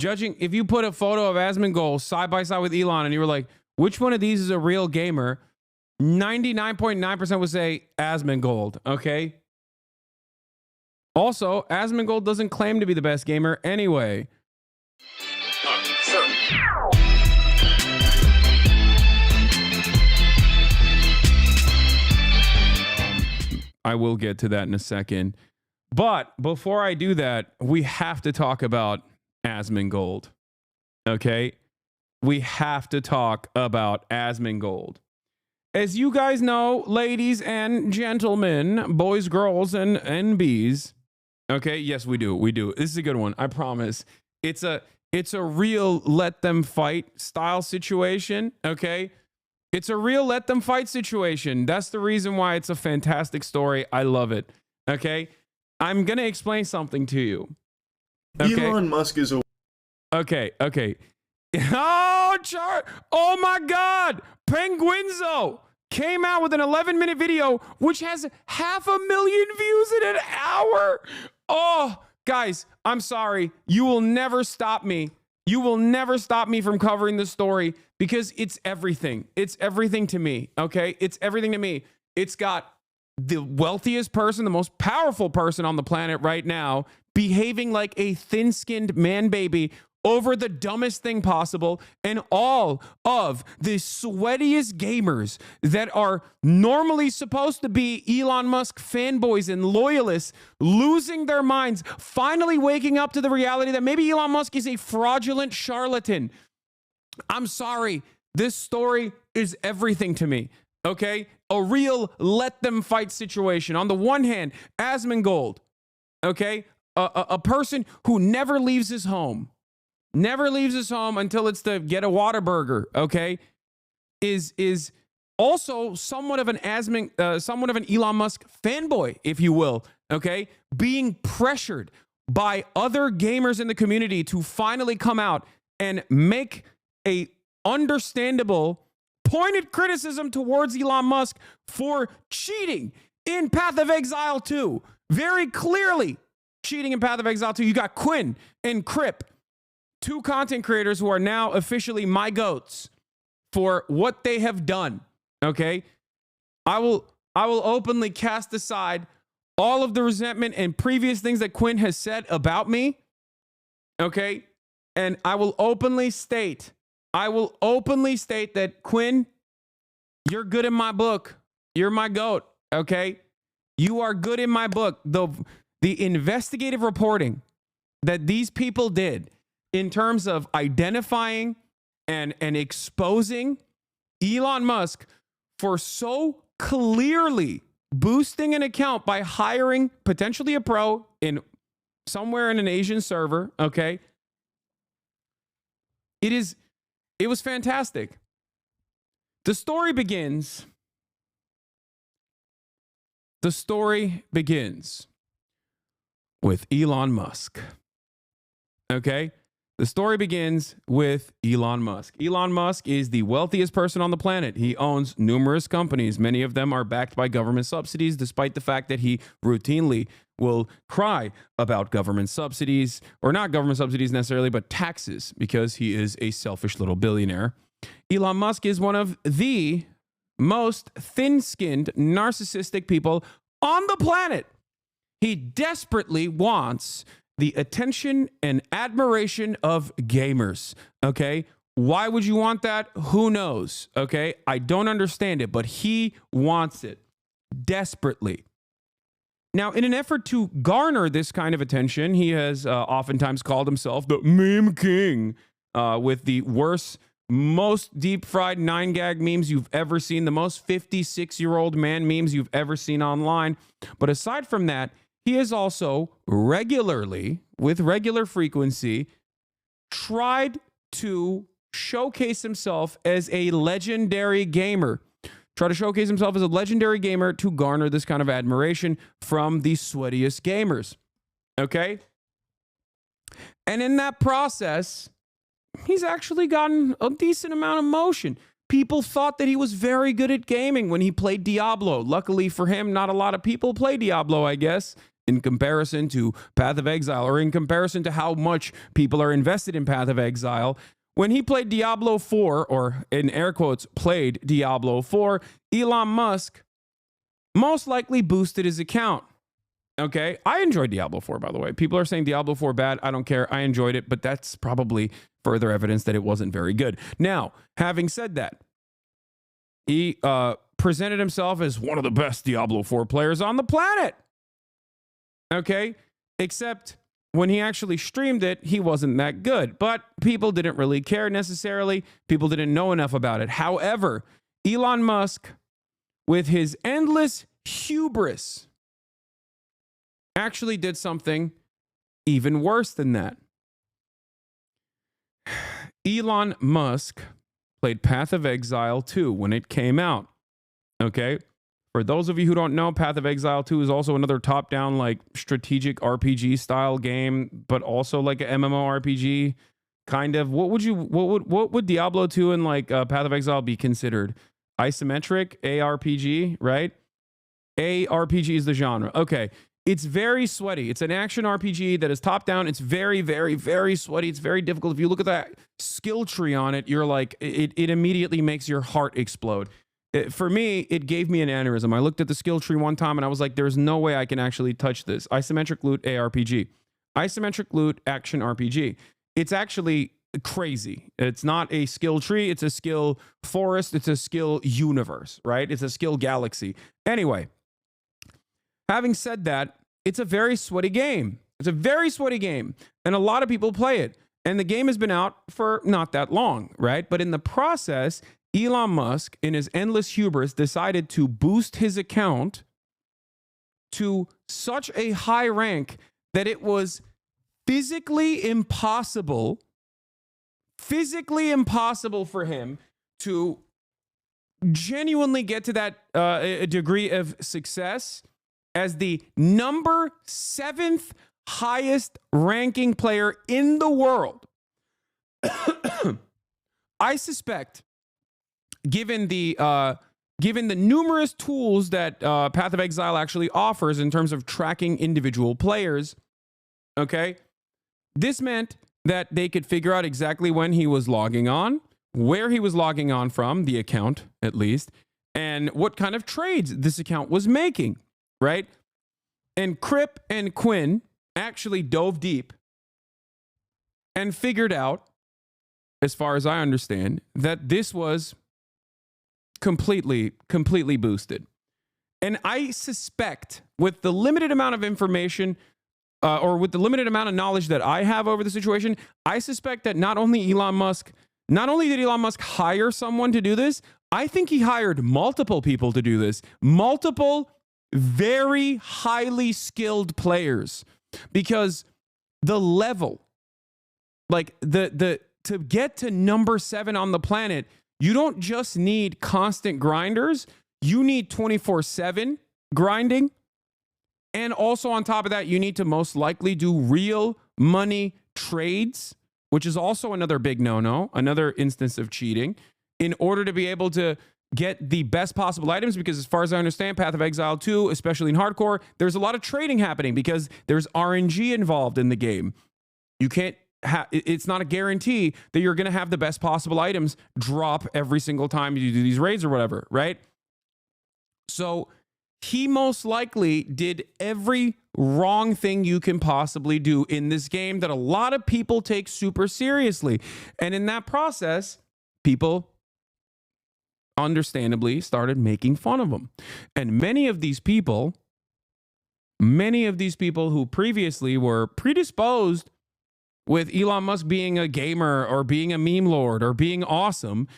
Judging, if you put a photo of Asmongold side by side with Elon and you were like, which one of these is a real gamer? 99.9% would say Asmongold, okay? Also, Asmongold doesn't claim to be the best gamer anyway. I will get to that in a second. But before I do that, we have to talk about Asmongold. Okay? We have to talk about Asmongold. As you guys know, ladies and gentlemen, boys, girls, and NBs. Okay? Yes, we do. We do. This is a good one. I promise. It's a real let them fight style situation. Okay? It's a real let them fight situation. That's the reason why it's a fantastic story. I love it. Okay? I'm going to explain something to you. Okay? Elon Musk is a... Okay. Oh my God. Penguinzo came out with an 11-minute video, which has 500,000 views in an hour. Oh, guys, I'm sorry. You will never stop me. You will never stop me from covering this story because it's everything. It's everything to me, okay? It's everything to me. It's got the wealthiest person, the most powerful person on the planet right now, behaving like a thin-skinned man baby over the dumbest thing possible, and all of the sweatiest gamers that are normally supposed to be Elon Musk fanboys and loyalists losing their minds, finally waking up to the reality that maybe Elon Musk is a fraudulent charlatan. I'm sorry. This story is everything to me. Okay? A real let them fight situation. On the one hand, Asmongold, okay? A person who never leaves his home until it's to get a Whataburger, okay? Is also somewhat of an Elon Musk fanboy, if you will, okay? Being pressured by other gamers in the community to finally come out and make a understandable pointed criticism towards Elon Musk for cheating in Path of Exile 2. Very clearly cheating in Path of Exile 2. You got Quinn and Crip, two content creators who are now officially my goats for what they have done. Okay? I will openly cast aside all of the resentment and previous things that Quinn has said about me. Okay? And I will openly state that, Quinn, you're good in my book. You're my goat, okay? You are good in my book. The investigative reporting that these people did in terms of identifying and exposing Elon Musk for so clearly boosting an account by hiring potentially a pro in somewhere in an Asian server, okay? It was fantastic. The story begins with Elon Musk. Okay? The story begins with Elon Musk. Elon Musk is the wealthiest person on the planet. He owns numerous companies. Many of them are backed by government subsidies, despite the fact that he routinely will cry about government subsidies, or not government subsidies necessarily, but taxes, because he is a selfish little billionaire. Elon Musk is one of the most thin-skinned, narcissistic people on the planet. He desperately wants the attention and admiration of gamers, okay? Why would you want that? Who knows, okay? I don't understand it, but he wants it desperately. Now, in an effort to garner this kind of attention, he has oftentimes called himself the meme king, with the worst, most deep-fried 9-gag memes you've ever seen, the most 56-year-old man memes you've ever seen online. But aside from that, he has also regularly, with regular frequency, tried to showcase himself as a legendary gamer. Try to showcase himself as a legendary gamer to garner this kind of admiration from the sweatiest gamers. Okay? And in that process, he's actually gotten a decent amount of motion. People thought that he was very good at gaming when he played Diablo. Luckily for him, not a lot of people play Diablo, I guess, in comparison to Path of Exile, or in comparison to how much people are invested in Path of Exile. When he played Diablo 4, or in air quotes, played Diablo 4, Elon Musk most likely boosted his account. Okay, I enjoyed Diablo 4, by the way. People are saying Diablo 4 bad. I don't care. I enjoyed it, but that's probably further evidence that it wasn't very good. Now, having said that, he presented himself as one of the best Diablo 4 players on the planet. Okay, except when he actually streamed it, he wasn't that good. But people didn't really care necessarily. People didn't know enough about it. However, Elon Musk, with his endless hubris, actually did something even worse than that. Elon Musk played Path of Exile 2 when it came out. Okay? For those of you who don't know, Path of Exile 2 is also another top-down, like, strategic RPG style game, but also like a MMORPG kind of. What would Diablo 2 and like Path of Exile be considered? Isometric ARPG, right? ARPG is the genre. Okay. It's very sweaty. It's an action RPG that is top down. It's very, very, very sweaty. It's very difficult. If you look at that skill tree on it, you're like, it immediately makes your heart explode. For me, it gave me an aneurysm. I looked at the skill tree one time and I was like, there's no way I can actually touch this. Isometric loot ARPG. Isometric loot action RPG. It's actually crazy. It's not a skill tree. It's a skill forest. It's a skill universe, right? It's a skill galaxy. Anyway, having said that, it's a very sweaty game. It's a very sweaty game. And a lot of people play it. And the game has been out for not that long, right? But in the process, Elon Musk, in his endless hubris, decided to boost his account to such a high rank that it was physically impossible for him to genuinely get to that degree of success as the number 7th highest ranking player in the world. I suspect, given the numerous tools that Path of Exile actually offers in terms of tracking individual players, okay, this meant that they could figure out exactly when he was logging on, where he was logging on from, the account at least, and what kind of trades this account was making, right? And Crip and Quinn actually dove deep and figured out, as far as I understand, that this was completely boosted. And I suspect, with the limited amount of information or with the limited amount of knowledge that I have over the situation, I suspect that not only did Elon Musk hire someone to do this, I think he hired multiple people to do this. Multiple very highly skilled players. Because the level, like to get to number 7 on the planet, you don't just need constant grinders, you need 24/7 grinding. And also on top of that, you need to most likely do real money trades, which is also another big no-no, another instance of cheating, in order to be able to get the best possible items. Because as far as I understand, Path of Exile 2, especially in hardcore, there's a lot of trading happening because there's RNG involved in the game. You can't it's not a guarantee that you're going to have the best possible items drop every single time you do these raids or whatever, right? So he most likely did every wrong thing you can possibly do in this game that a lot of people take super seriously. And in that process, people understandably started making fun of him. And many of these people who previously were predisposed with Elon Musk being a gamer or being a meme lord or being awesome,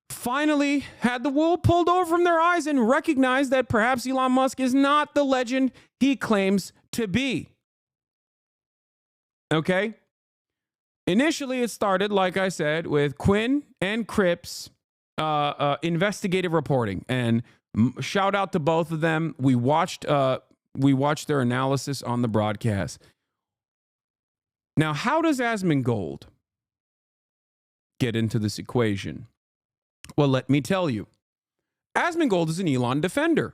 finally had the wool pulled over from their eyes and recognized that perhaps Elon Musk is not the legend he claims to be. Okay? Initially, it started, like I said, with Quinn and Crip's investigative reporting. And shout out to both of them. We watched their analysis on the broadcast. Now, how does Asmongold get into this equation? Well, let me tell you. Asmongold is an Elon defender.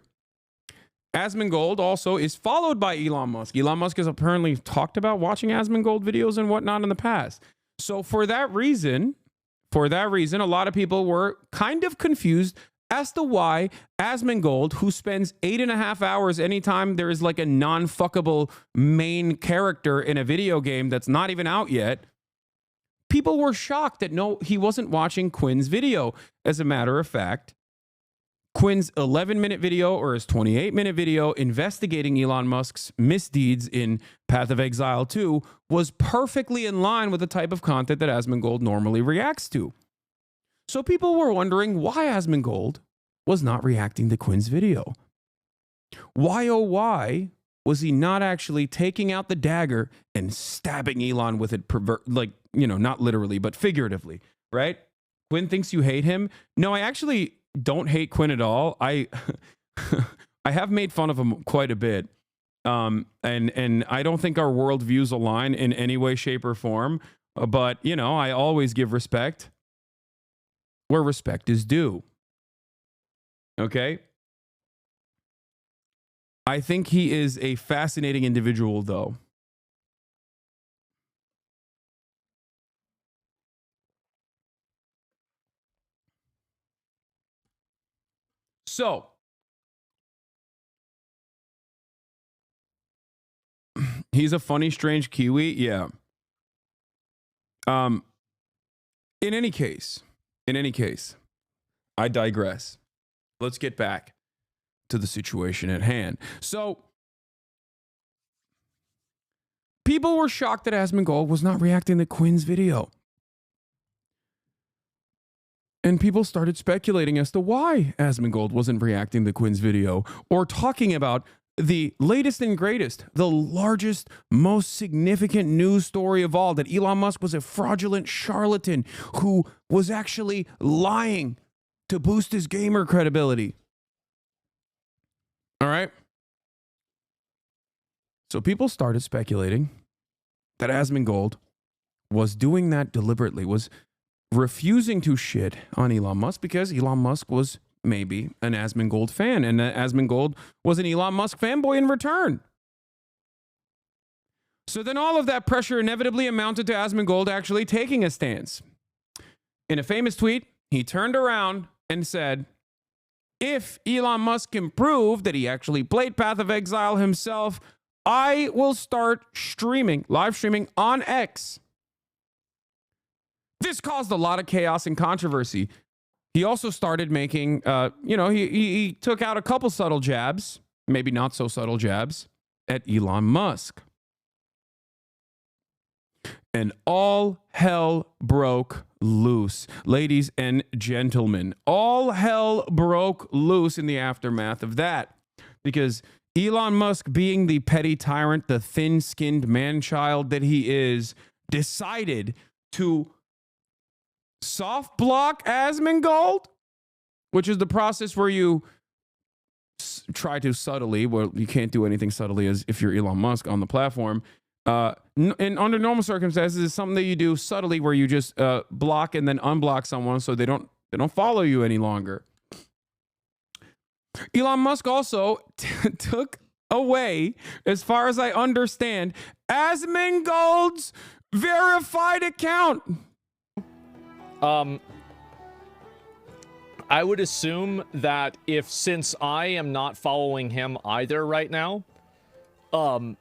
Asmongold also is followed by Elon Musk. Elon Musk has apparently talked about watching Asmongold videos and whatnot in the past. So for that reason, a lot of people were kind of confused as to why Asmongold, who spends 8.5 hours anytime there is like a non-fuckable main character in a video game that's not even out yet, people were shocked that no, he wasn't watching Quinn's video. As a matter of fact, Quinn's 11-minute video or his 28-minute video investigating Elon Musk's misdeeds in Path of Exile 2 was perfectly in line with the type of content that Asmongold normally reacts to. So people were wondering why Asmongold was not reacting to Quinn's video. Why, oh why, was he not actually taking out the dagger and stabbing Elon with it, not literally, but figuratively, right? Quinn thinks you hate him. No, I actually don't hate Quinn at all. I have made fun of him quite a bit. And I don't think our worldviews align in any way, shape, or form. But, I always give respect where respect is due. Okay? I think he is a fascinating individual, though. So, he's a funny, strange Kiwi. Yeah. In any case, I digress. Let's get back to the situation at hand. So, people were shocked that Asmongold was not reacting to Quinn's video. And people started speculating as to why Asmongold wasn't reacting to Quinn's video or talking about the latest and greatest, the largest, most significant news story of all, that Elon Musk was a fraudulent charlatan who was actually lying to boost his gamer credibility. All right? So people started speculating that Asmongold was doing that deliberately, was refusing to shit on Elon Musk because Elon Musk was maybe an Asmongold fan, and Asmongold was an Elon Musk fanboy in return. So then all of that pressure inevitably amounted to Asmongold actually taking a stance. In a famous tweet, he turned around and said, if Elon Musk can prove that he actually played Path of Exile himself, I will start live streaming on X. This caused a lot of chaos and controversy. He also started making, he took out a couple subtle jabs, maybe not so subtle jabs, at Elon Musk. And all hell broke loose. Ladies and gentlemen, all hell broke loose in the aftermath of that. Because Elon Musk, being the petty tyrant, the thin-skinned man-child that he is, decided to soft block Asmongold, which is the process where you try to subtly, well, you can't do anything subtly as if you're Elon Musk on the platform. And under normal circumstances, it's something that you do subtly where you just block and then unblock someone so they don't follow you any longer. Elon Musk also took away, as far as I understand, Asmongold's verified account. I would assume that since I am not following him either right now, I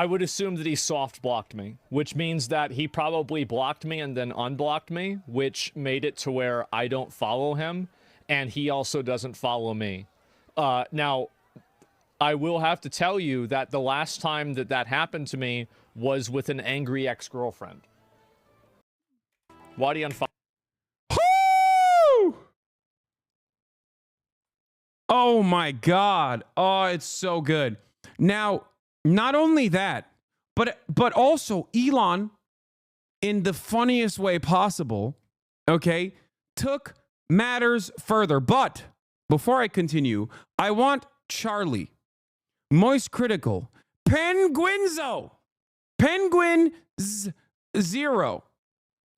would assume that he soft blocked me, which means that he probably blocked me and then unblocked me, which made it to where I don't follow him, and he also doesn't follow me. Now, I will have to tell you that the last time that happened to me was with an angry ex-girlfriend. Why do you unfollow? Oh my God. Oh, it's so good. Now, not only that, but also Elon, in the funniest way possible, okay, took matters further. But before I continue, I want Charlie, Moist Critical, Penguin0,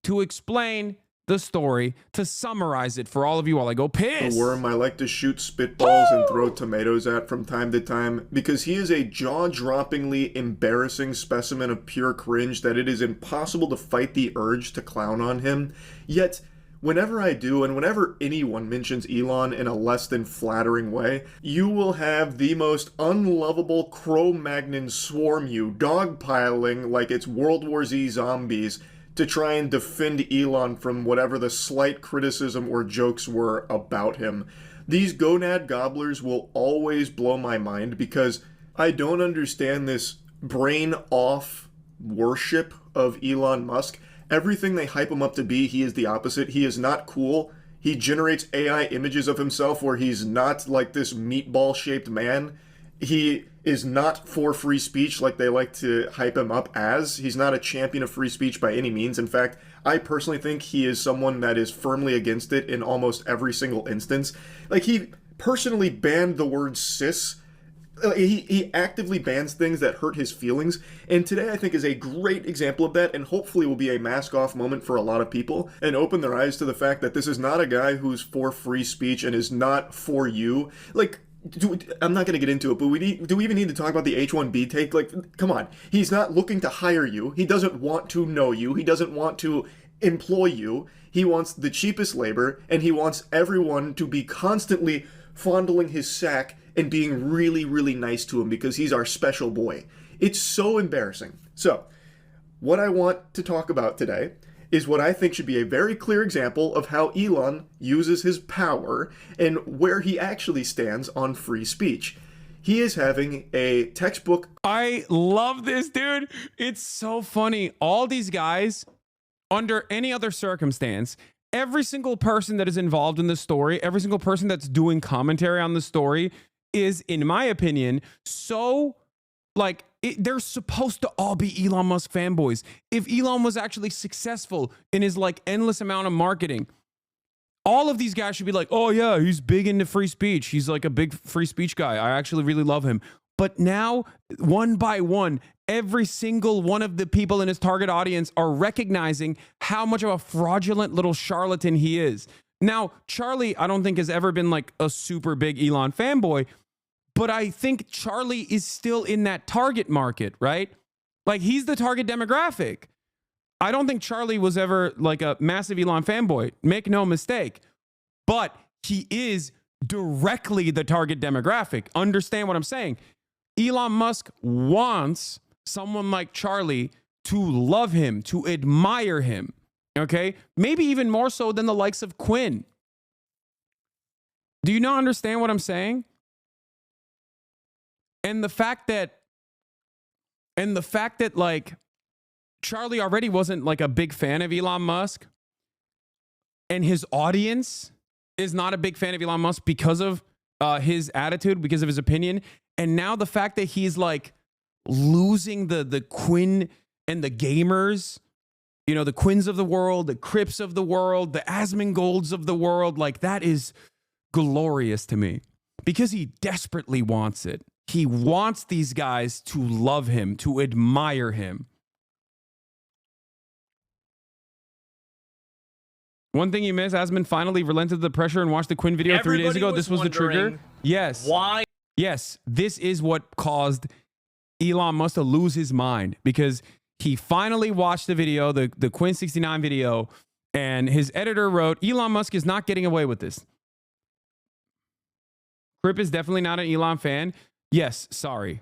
to explain the story to summarize it for all of you while I go piss. The worm I like to shoot spitballs and throw tomatoes at from time to time, because he is a jaw-droppingly embarrassing specimen of pure cringe that it is impossible to fight the urge to clown on him. Yet, whenever I do, and whenever anyone mentions Elon in a less than flattering way, you will have the most unlovable Cro-Magnon swarm you, dogpiling like it's World War Z zombies, to try and defend Elon from whatever the slight criticism or jokes were about him. These gonad gobblers will always blow my mind because I don't understand this brain-off worship of Elon Musk. Everything they hype him up to be, he is the opposite. He is not cool. He generates AI images of himself where he's not like this meatball-shaped man. He is not for free speech like they like to hype him up as. He's not a champion of free speech by any means. In fact, I personally think he is someone that is firmly against it in almost every single instance. Like, he personally banned the word cis. He actively bans things that hurt his feelings, and today I think is a great example of that, and hopefully will be a mask-off moment for a lot of people, and open their eyes to the fact that this is not a guy who's for free speech and is not for you. Like, I'm not going to get into it, but do we even need to talk about the H-1B take? Like, come on. He's not looking to hire you. He doesn't want to know you. He doesn't want to employ you. He wants the cheapest labor, and he wants everyone to be constantly fondling his sack and being really, really nice to him because he's our special boy. It's so embarrassing. So, what I want to talk about today is what I think should be a very clear example of how Elon uses his power and where he actually stands on free speech. He is having a textbook. I love this, dude. It's so funny. All these guys, under any other circumstance, every single person that is involved in the story, every single person that's doing commentary on the story is, in my opinion, so like they're supposed to all be Elon Musk fanboys. If Elon was actually successful in his like endless amount of marketing, all of these guys should be like, oh yeah, he's big into free speech. He's like a big free speech guy. I actually really love him. But now, one by one, every single one of the people in his target audience are recognizing how much of a fraudulent little charlatan he is. Now, Charlie, I don't think has ever been like a super big Elon fanboy, but I think Charlie is still in that target market, right? Like, he's the target demographic. I don't think Charlie was ever like a massive Elon fanboy. Make no mistake. But he is directly the target demographic. Understand what I'm saying? Elon Musk wants someone like Charlie to love him, to admire him, okay? Maybe even more so than the likes of Quinn. Do you not understand what I'm saying? And the fact that like Charlie already wasn't like a big fan of Elon Musk, and his audience is not a big fan of Elon Musk because of his attitude, because of his opinion. And now the fact that he's like losing the Quinn and the gamers, you know, the Quinns of the world, the Crips of the world, the Asmongolds of the world, like, that is glorious to me because he desperately wants it. He wants these guys to love him, to admire him. One thing you missed, Asmon finally relented the pressure and watched the Quinn video 3 days ago. This was the trigger. Yes. Why? Yes, this is what caused Elon Musk to lose his mind, because he finally watched the video, the Quinn 69 video, and his editor wrote, Elon Musk is not getting away with this. Crip is definitely not an Elon fan. Yes, sorry.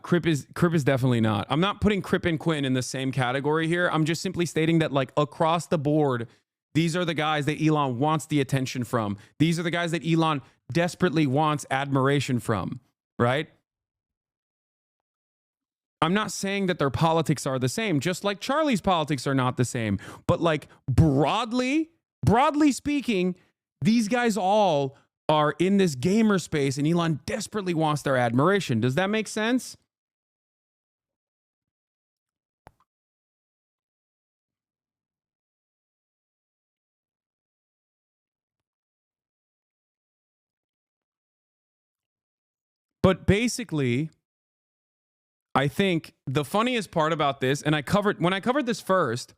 Crip is definitely not. I'm not putting Crip and Quinn in the same category here. I'm just simply stating that, like, across the board, these are the guys that Elon wants the attention from. These are the guys that Elon desperately wants admiration from, right? I'm not saying that their politics are the same, just like Charlie's politics are not the same. But like broadly speaking, these guys all are in this gamer space, and Elon desperately wants their admiration. Does that make sense? But basically, I think the funniest part about this, and when I covered this first,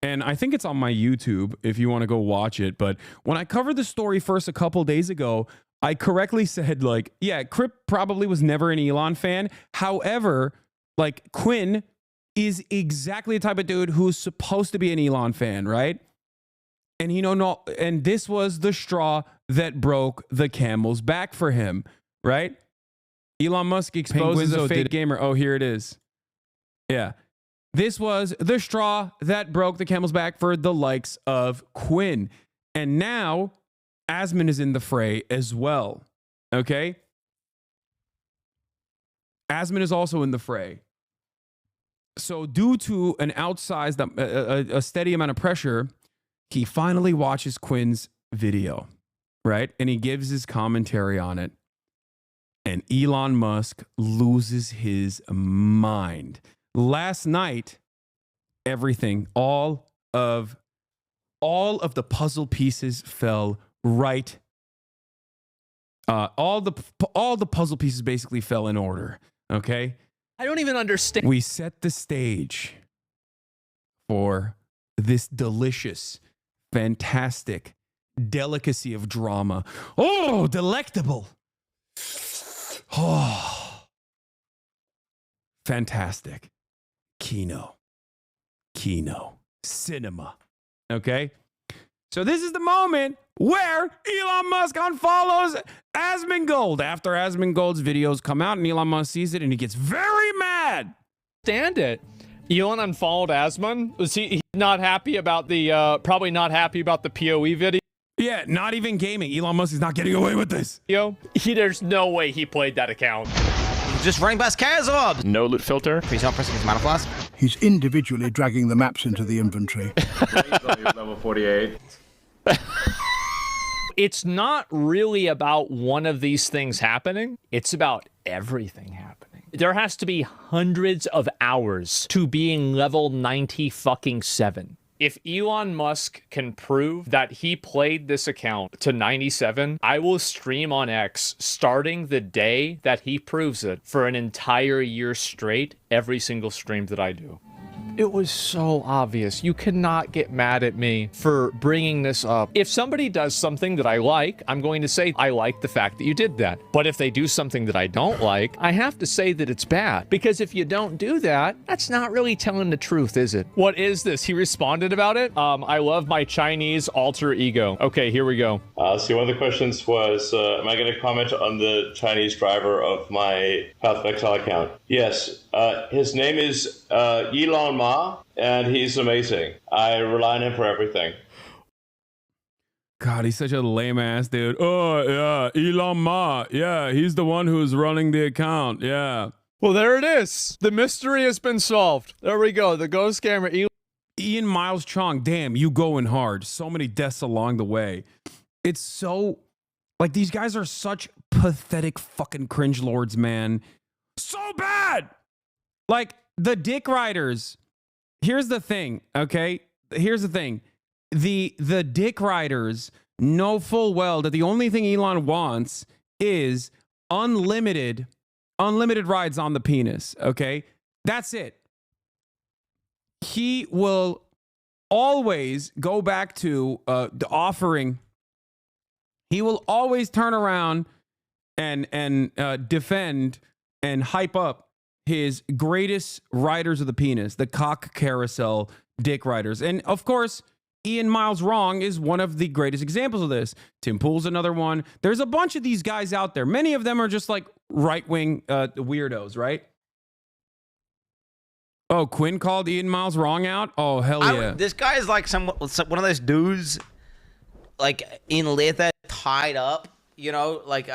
And I think it's on my YouTube if you want to go watch it. But when I covered the story first a couple days ago, I correctly said, like, yeah, Crip probably was never an Elon fan. However, like, Quinn is exactly the type of dude who's supposed to be an Elon fan, right? And and this was the straw that broke the camel's back for him, right? Elon Musk exposes a fake gamer. Oh, here it is. Yeah. This was the straw that broke the camel's back for the likes of Quinn. And now Asmon is in the fray as well. Okay? Asmon is also in the fray. So due to an outsized, a steady amount of pressure, he finally watches Quinn's video, right? And he gives his commentary on it. And Elon Musk loses his mind. Last night, everything, all of the puzzle pieces fell right. All the puzzle pieces basically fell in order. Okay. I don't even understand. We set the stage for this delicious, fantastic delicacy of drama. Oh, delectable. Oh, fantastic. Kino, cinema. Okay. So this is the moment where Elon Musk unfollows Asmongold after Asmongold's videos come out, and Elon Musk sees it and he gets very mad. Stand it. Elon unfollowed Asmon. Was he not happy about the probably not happy about the PoE video? Yeah, not even gaming. Elon Musk is not getting away with this. There's no way he played that account. Just running past Kazov. No loot filter. Please not pressing his mana flask. He's individually dragging the maps into the inventory. Level 48. It's not really about one of these things happening. It's about everything happening. There has to be hundreds of hours to being level 97. If Elon Musk can prove that he played this account to 97, I will stream on X starting the day that he proves it for an entire year straight, every single stream that I do. It was so obvious. You cannot get mad at me for bringing this up. If somebody does something that I like, I'm going to say, I like the fact that you did that. But if they do something that I don't like, I have to say that it's bad. Because if you don't do that, that's not really telling the truth, is it? What is this? He responded about it? I love my Chinese alter ego. Okay, here we go. So one of the questions was, am I going to comment on the Chinese driver of my Path of Exile account? Yes. His name is Elon Musk. And he's amazing. I rely on him for everything. God, he's such a lame ass dude. Oh, yeah, Elon Musk. Yeah, he's the one who's running the account. Yeah. Well, there it is. The mystery has been solved. There we go. The ghost scammer. Ian Miles Chong. Damn, you going hard. So many deaths along the way. It's so, like, these guys are such pathetic fucking cringe lords, man. So bad. Like, the dick riders. Here's the thing, okay? Here's the thing. The dick riders know full well that the only thing Elon wants is unlimited rides on the penis, okay? That's it. He will always go back to the offering. He will always turn around and defend and hype up his greatest riders of the penis, the cock carousel dick riders. And of course, Ian Miles Wrong is one of the greatest examples of this. Tim Pool's another one. There's a bunch of these guys out there. Many of them are just like right-wing weirdos, right? Oh, Quinn called Ian Miles Wrong out? Oh, hell yeah. This guy is like one of those dudes, like in leather, tied up, you know, like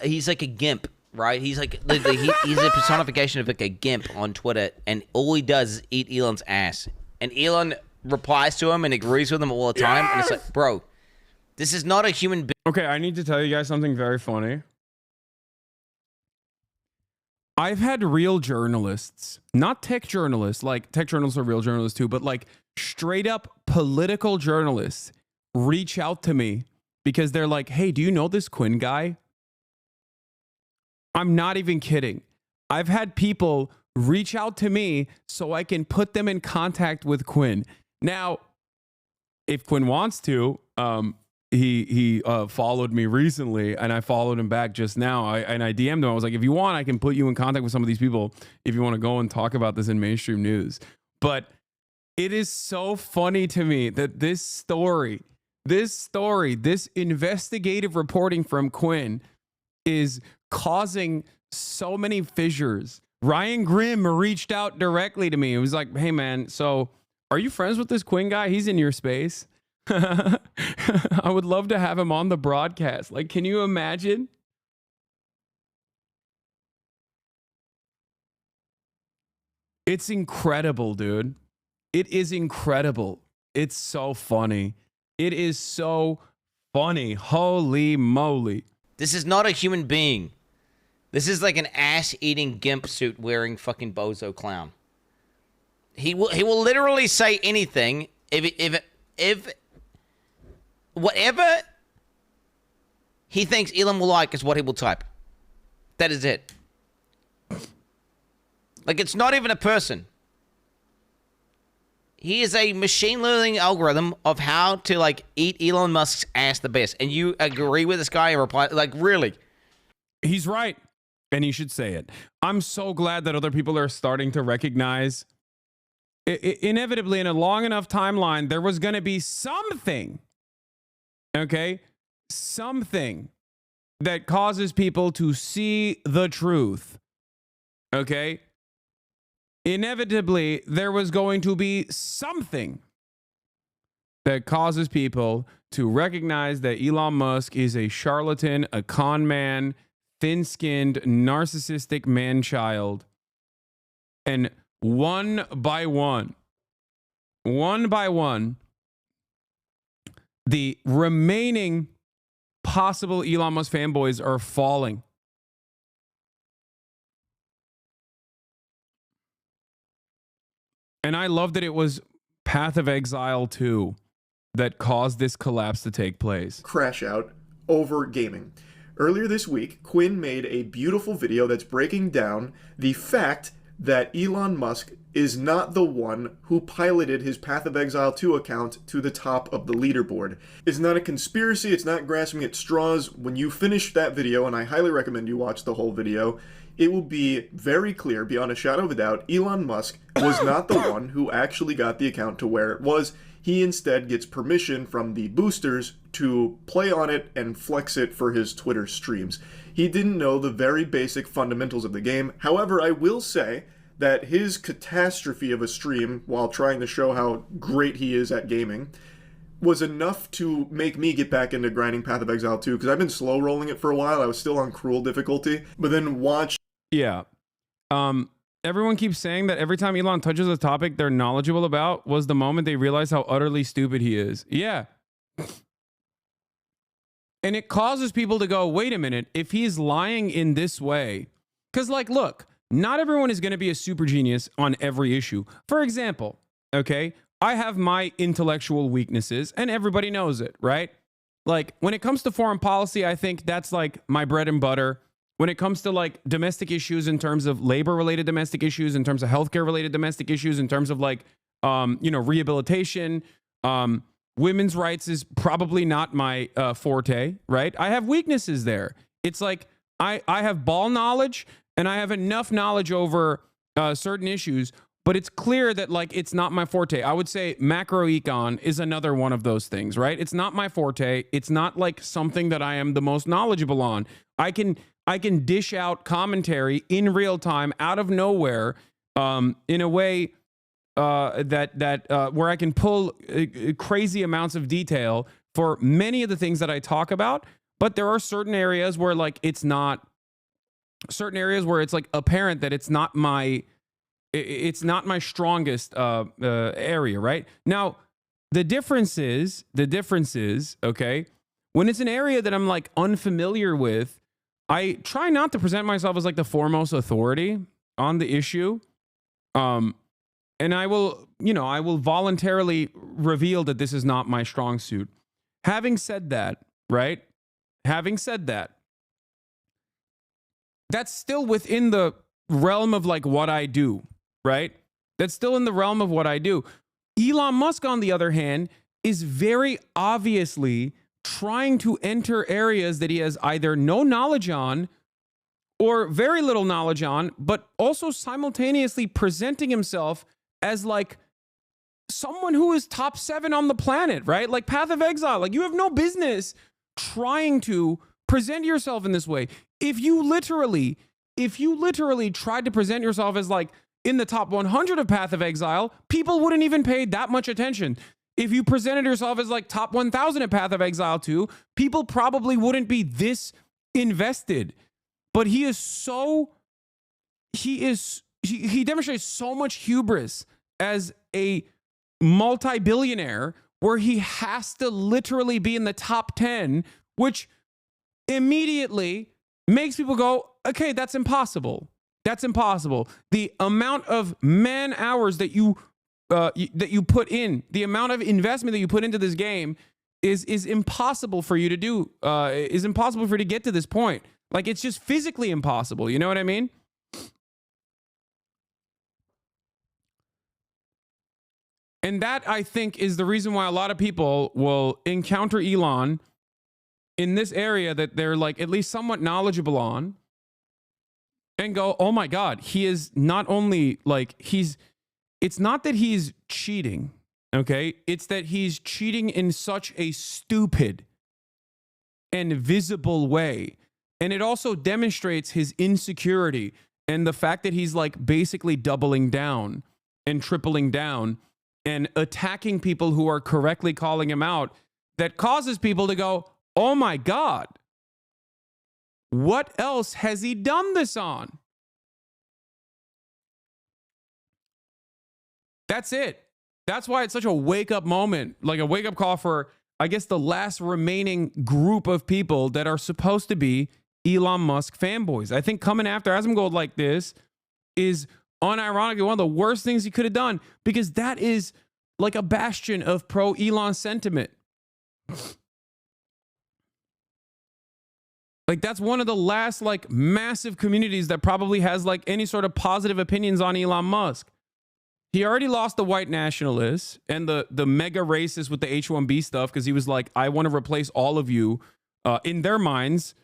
he's like a gimp. Right, he's like he's a personification of like a gimp on Twitter, and all he does is eat Elon's ass. And Elon replies to him and agrees with him all the time. Yes! And it's like, bro, this is not a human being. Okay, I need to tell you guys something very funny. I've had real journalists, not tech journalists, like tech journalists are real journalists too, but like straight up political journalists reach out to me because they're like, hey, do you know this Quinn guy? I'm not even kidding. I've had people reach out to me so I can put them in contact with Quinn. Now, if Quinn wants to, he followed me recently, and I followed him back just now. I DM'd him. I was like, if you want, I can put you in contact with some of these people if you want to go and talk about this in mainstream news. But it is so funny to me that this investigative reporting from Quinn is causing so many fissures. Ryan Grimm reached out directly to me. It was like, hey man, so are you friends with this Quinn guy? He's in your space. I would love to have him on the broadcast. Like, can you imagine? It's incredible, dude. It is incredible. It's so funny. It is so funny. Holy moly. This is not a human being. This is like an ass-eating gimp suit wearing fucking bozo clown. He will literally say anything if whatever he thinks Elon will like is what he will type. That is it. Like, it's not even a person. He is a machine learning algorithm of how to, like, eat Elon Musk's ass the best. And you agree with this guy and reply, like, really? He's right. And he should say it. I'm so glad that other people are starting to recognize inevitably in a long enough timeline, there was going to be something, okay? Something that causes people to see the truth, okay? Inevitably, there was going to be something that causes people to recognize that Elon Musk is a charlatan, a con man, thin-skinned, narcissistic man-child. And one by one, the remaining possible Elon Musk fanboys are falling. And I love that it was Path of Exile 2 that caused this collapse to take place. Crash out over gaming. Earlier this week, Quinn made a beautiful video that's breaking down the fact that Elon Musk is not the one who piloted his Path of Exile 2 account to the top of the leaderboard. It's not a conspiracy, it's not grasping at straws. When you finish that video, and I highly recommend you watch the whole video, it will be very clear, beyond a shadow of a doubt, Elon Musk was not the one who actually got the account to where it was. He instead gets permission from the boosters to play on it and flex it for his Twitter streams. He didn't know the very basic fundamentals of the game. However, I will say that his catastrophe of a stream while trying to show how great he is at gaming was enough to make me get back into grinding Path of Exile 2, because I've been slow rolling it for a while. I was still on cruel difficulty, but then watch. Yeah. Everyone keeps saying that every time Elon touches a topic they're knowledgeable about was the moment they realize how utterly stupid he is. Yeah. And it causes people to go, wait a minute, if he's lying in this way, because, like, look, not everyone is going to be a super genius on every issue. For example, okay, I have my intellectual weaknesses and everybody knows it, right? Like, when it comes to foreign policy, I think that's like my bread and butter. When it comes to, like, domestic issues in terms of labor-related domestic issues, in terms of healthcare-related domestic issues, in terms of, like, rehabilitation, women's rights is probably not my forte, right? I have weaknesses there. It's like I have ball knowledge and I have enough knowledge over certain issues, but it's clear that, like, it's not my forte. I would say macroecon is another one of those things, right? It's not my forte. It's not, like, something that I am the most knowledgeable on. I can dish out commentary in real time out of nowhere in a way that where I can pull crazy amounts of detail for many of the things that I talk about. But there are certain areas where, like, it's not, certain areas where it's, like, apparent that it's not my strongest area, right? Now, the difference is, okay, when it's an area that I'm, like, unfamiliar with, I try not to present myself as, like, the foremost authority on the issue. And I will voluntarily reveal that this is not my strong suit. Having said that, right? Having said that, that's still within the realm of, like, what I do, right? That's still in the realm of what I do. Elon Musk, on the other hand, is very obviously trying to enter areas that he has either no knowledge on or very little knowledge on, but also simultaneously presenting himself as like someone who is top 7 on the planet, right? Like Path of Exile. Like, you have no business trying to present yourself in this way. If you literally tried to present yourself as like in the top 100 of Path of Exile, people wouldn't even pay that much attention. If you presented yourself as like top 1,000 at Path of Exile 2, people probably wouldn't be this invested. But he demonstrates so much hubris as a multi-billionaire where he has to literally be in the top 10, which immediately makes people go, okay, that's impossible. That's impossible. The amount of man hours that you put in, the amount of investment that you put into this game is impossible for you to do, is impossible for you to get to this point. Like, it's just physically impossible. You know what I mean? And that, I think, is the reason why a lot of people will encounter Elon in this area that they're like at least somewhat knowledgeable on and go, oh my God, he is not only like it's not that he's cheating, okay? It's that he's cheating in such a stupid and visible way. And it also demonstrates his insecurity and the fact that he's like basically doubling down and tripling down and attacking people who are correctly calling him out, that causes people to go, oh my God, what else has he done this on? That's it. That's why it's such a wake-up moment, like a wake-up call for, I guess, the last remaining group of people that are supposed to be Elon Musk fanboys. I think coming after Asmongold like this is unironically one of the worst things he could have done, because that is like a bastion of pro-Elon sentiment. Like, that's one of the last like massive communities that probably has like any sort of positive opinions on Elon Musk. He already lost the white nationalists and the mega racists with the H-1B stuff, because he was like, I want to replace all of you. In their minds,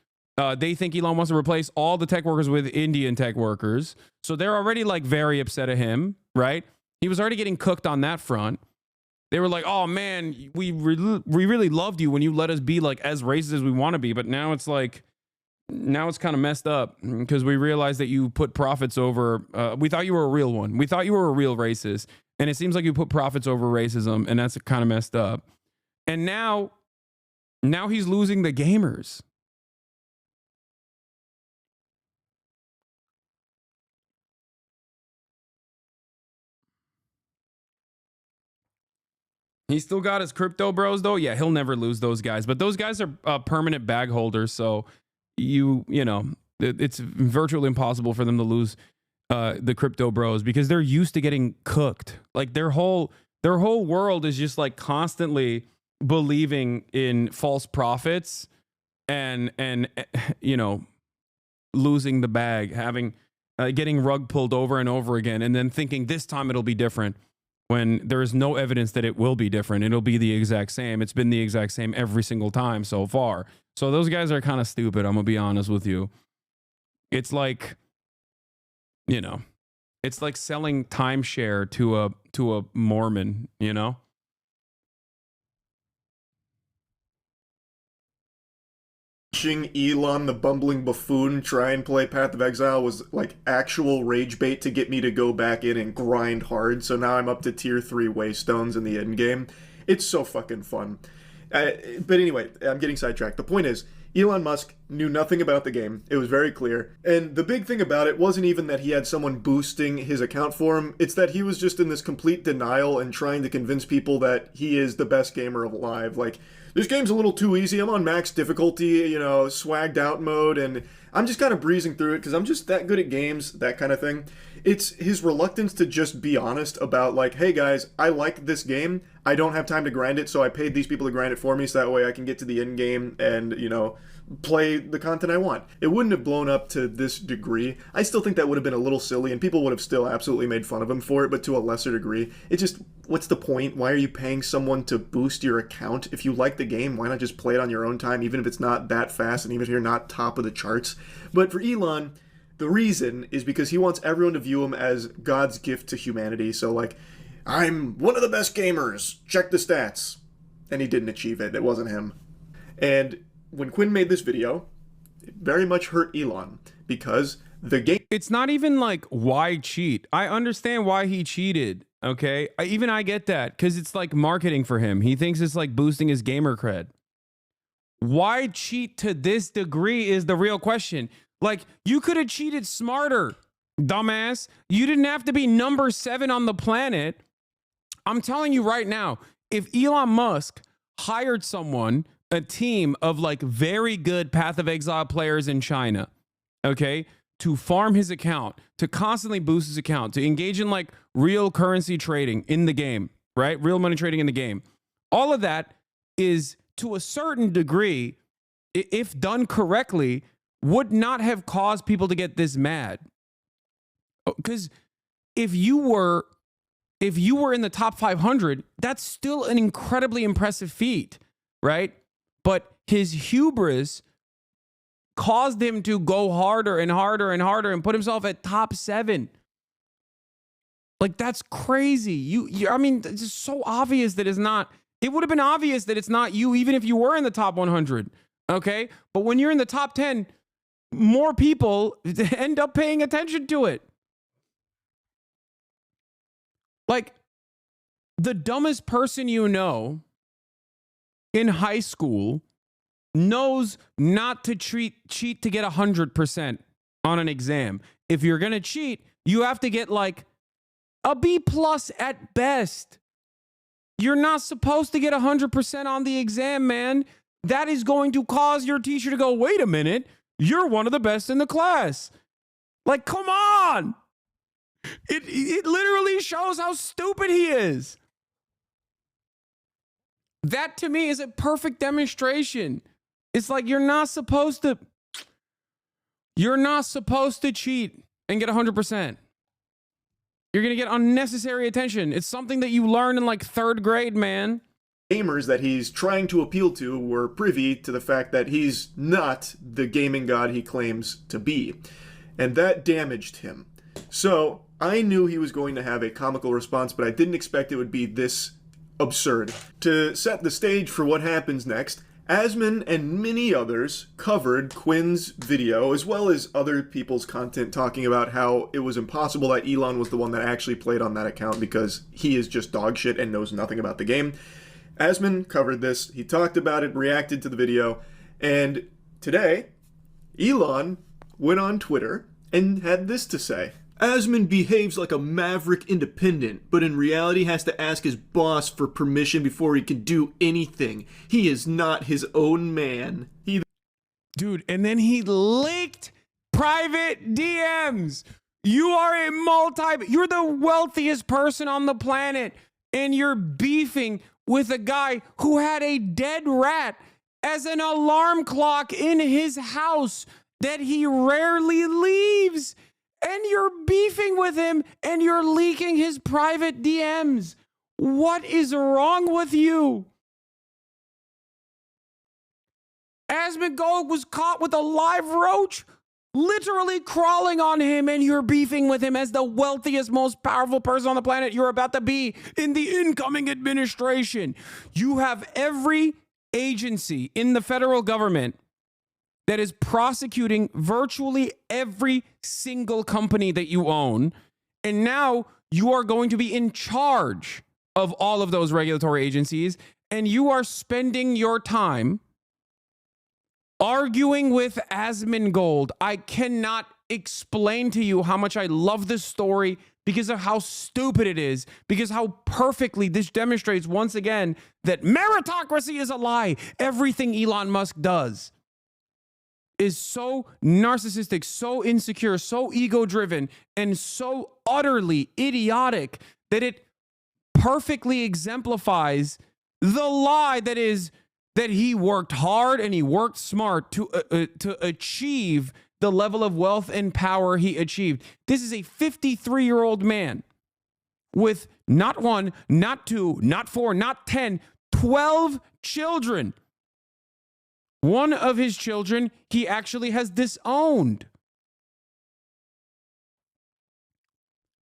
they think Elon wants to replace all the tech workers with Indian tech workers. So they're already like very upset at him, right? He was already getting cooked on that front. They were like, oh man, we really loved you when you let us be like as racist as we want to be. But now it's like, now it's kind of messed up because we realized that you put profits over, we thought you were a real one. We thought you were a real racist. And it seems like you put profits over racism, and that's kind of messed up. And now he's losing the gamers. He's still got his crypto bros though. Yeah, he'll never lose those guys. But those guys are permanent bag holders, so you know, it's virtually impossible for them to lose the crypto bros, because they're used to getting cooked. Like their whole world is just like constantly believing in false prophets and you know, losing the bag, having getting rug pulled over and over again, and then thinking this time it'll be different, when there is no evidence that it will be different. It'll be the exact same. It's been the exact same every single time so far. So those guys are kind of stupid, I'm gonna be honest with you. It's like, you know, it's like selling timeshare to a Mormon, you know? Watching Elon the bumbling buffoon try and play Path of Exile was like actual rage bait to get me to go back in and grind hard. So now I'm up to tier 3 waystones in the end game. It's so fucking fun. But anyway, I'm getting sidetracked. The point is, Elon Musk knew nothing about the game. It was very clear. And the big thing about it wasn't even that he had someone boosting his account for him. It's that he was just in this complete denial and trying to convince people that he is the best gamer alive. Like, this game's a little too easy. I'm on max difficulty, you know, swagged out mode, and I'm just kind of breezing through it because I'm just that good at games, that kind of thing. It's his reluctance to just be honest about like, hey guys, I like this game. I don't have time to grind it, so I paid these people to grind it for me so that way I can get to the end game and, you know, play the content I want. It wouldn't have blown up to this degree. I still think that would have been a little silly and people would have still absolutely made fun of him for it, but to a lesser degree. It just, what's the point? Why are you paying someone to boost your account? If you like the game, why not just play it on your own time, even if it's not that fast and even if you're not top of the charts? But for Elon, the reason is because he wants everyone to view him as God's gift to humanity. So like, I'm one of the best gamers. Check the stats. And he didn't achieve it. It wasn't him. And when Quinn made this video, it very much hurt Elon because the game... It's not even like, why cheat? I understand why he cheated, okay? I get that because it's like marketing for him. He thinks it's like boosting his gamer cred. Why cheat to this degree is the real question. Like, you could have cheated smarter, dumbass. You didn't have to be number 7 on the planet. I'm telling you right now, if Elon Musk hired someone, a team of like very good Path of Exile players in China, okay, to farm his account, to constantly boost his account, to engage in like real currency trading in the game, right? Real money trading in the game. All of that is to a certain degree, if done correctly, would not have caused people to get this mad. Because if you were in the top 500, that's still an incredibly impressive feat, right? But his hubris caused him to go harder and harder and harder and put himself at top 7. Like, that's crazy. I mean, it's just so obvious that it's not. It would have been obvious that it's not you, even if you were in the top 100, okay? But when you're in the top 10, more people end up paying attention to it. Like, the dumbest person you know in high school knows not to cheat to get 100% on an exam. If you're going to cheat, you have to get like a B+ at best. You're not supposed to get 100% on the exam, man. That is going to cause your teacher to go, wait a minute, you're one of the best in the class. Like, come on. It literally shows how stupid he is. That to me is a perfect demonstration. It's like you're not supposed to cheat and get 100%. You're going to get unnecessary attention. It's something that you learn in like 3rd grade, man. Gamers that he's trying to appeal to were privy to the fact that he's not the gaming god he claims to be. And that damaged him. So I knew he was going to have a comical response, but I didn't expect it would be this absurd. To set the stage for what happens next, Asmon and many others covered Quinn's video, as well as other people's content talking about how it was impossible that Elon was the one that actually played on that account because he is just dog shit and knows nothing about the game. Asmon covered this, he talked about it, reacted to the video, and today, Elon went on Twitter and had this to say. Asmon behaves like a maverick independent, but in reality has to ask his boss for permission before he can do anything. He is not his own man. Dude, and then he leaked private DMs. You're the wealthiest person on the planet, and you're beefing with a guy who had a dead rat as an alarm clock in his house that he rarely leaves. And you're beefing with him and you're leaking his private DMs. What is wrong with you? Asmongold was caught with a live roach literally crawling on him, and you're beefing with him as the wealthiest, most powerful person on the planet you're about to be in the incoming administration. You have every agency in the federal government that is prosecuting virtually every single company that you own. And now you are going to be in charge of all of those regulatory agencies. And you are spending your time arguing with Asmongold. I cannot explain to you how much I love this story because of how stupid it is, because how perfectly this demonstrates once again that meritocracy is a lie. Everything Elon Musk does is so narcissistic, so insecure, so ego-driven, and so utterly idiotic that it perfectly exemplifies the lie that is that he worked hard and he worked smart to achieve the level of wealth and power he achieved. This is a 53-year-old man with not 1, not 2, not 4, not 10, 12 children. One of his children he actually has disowned.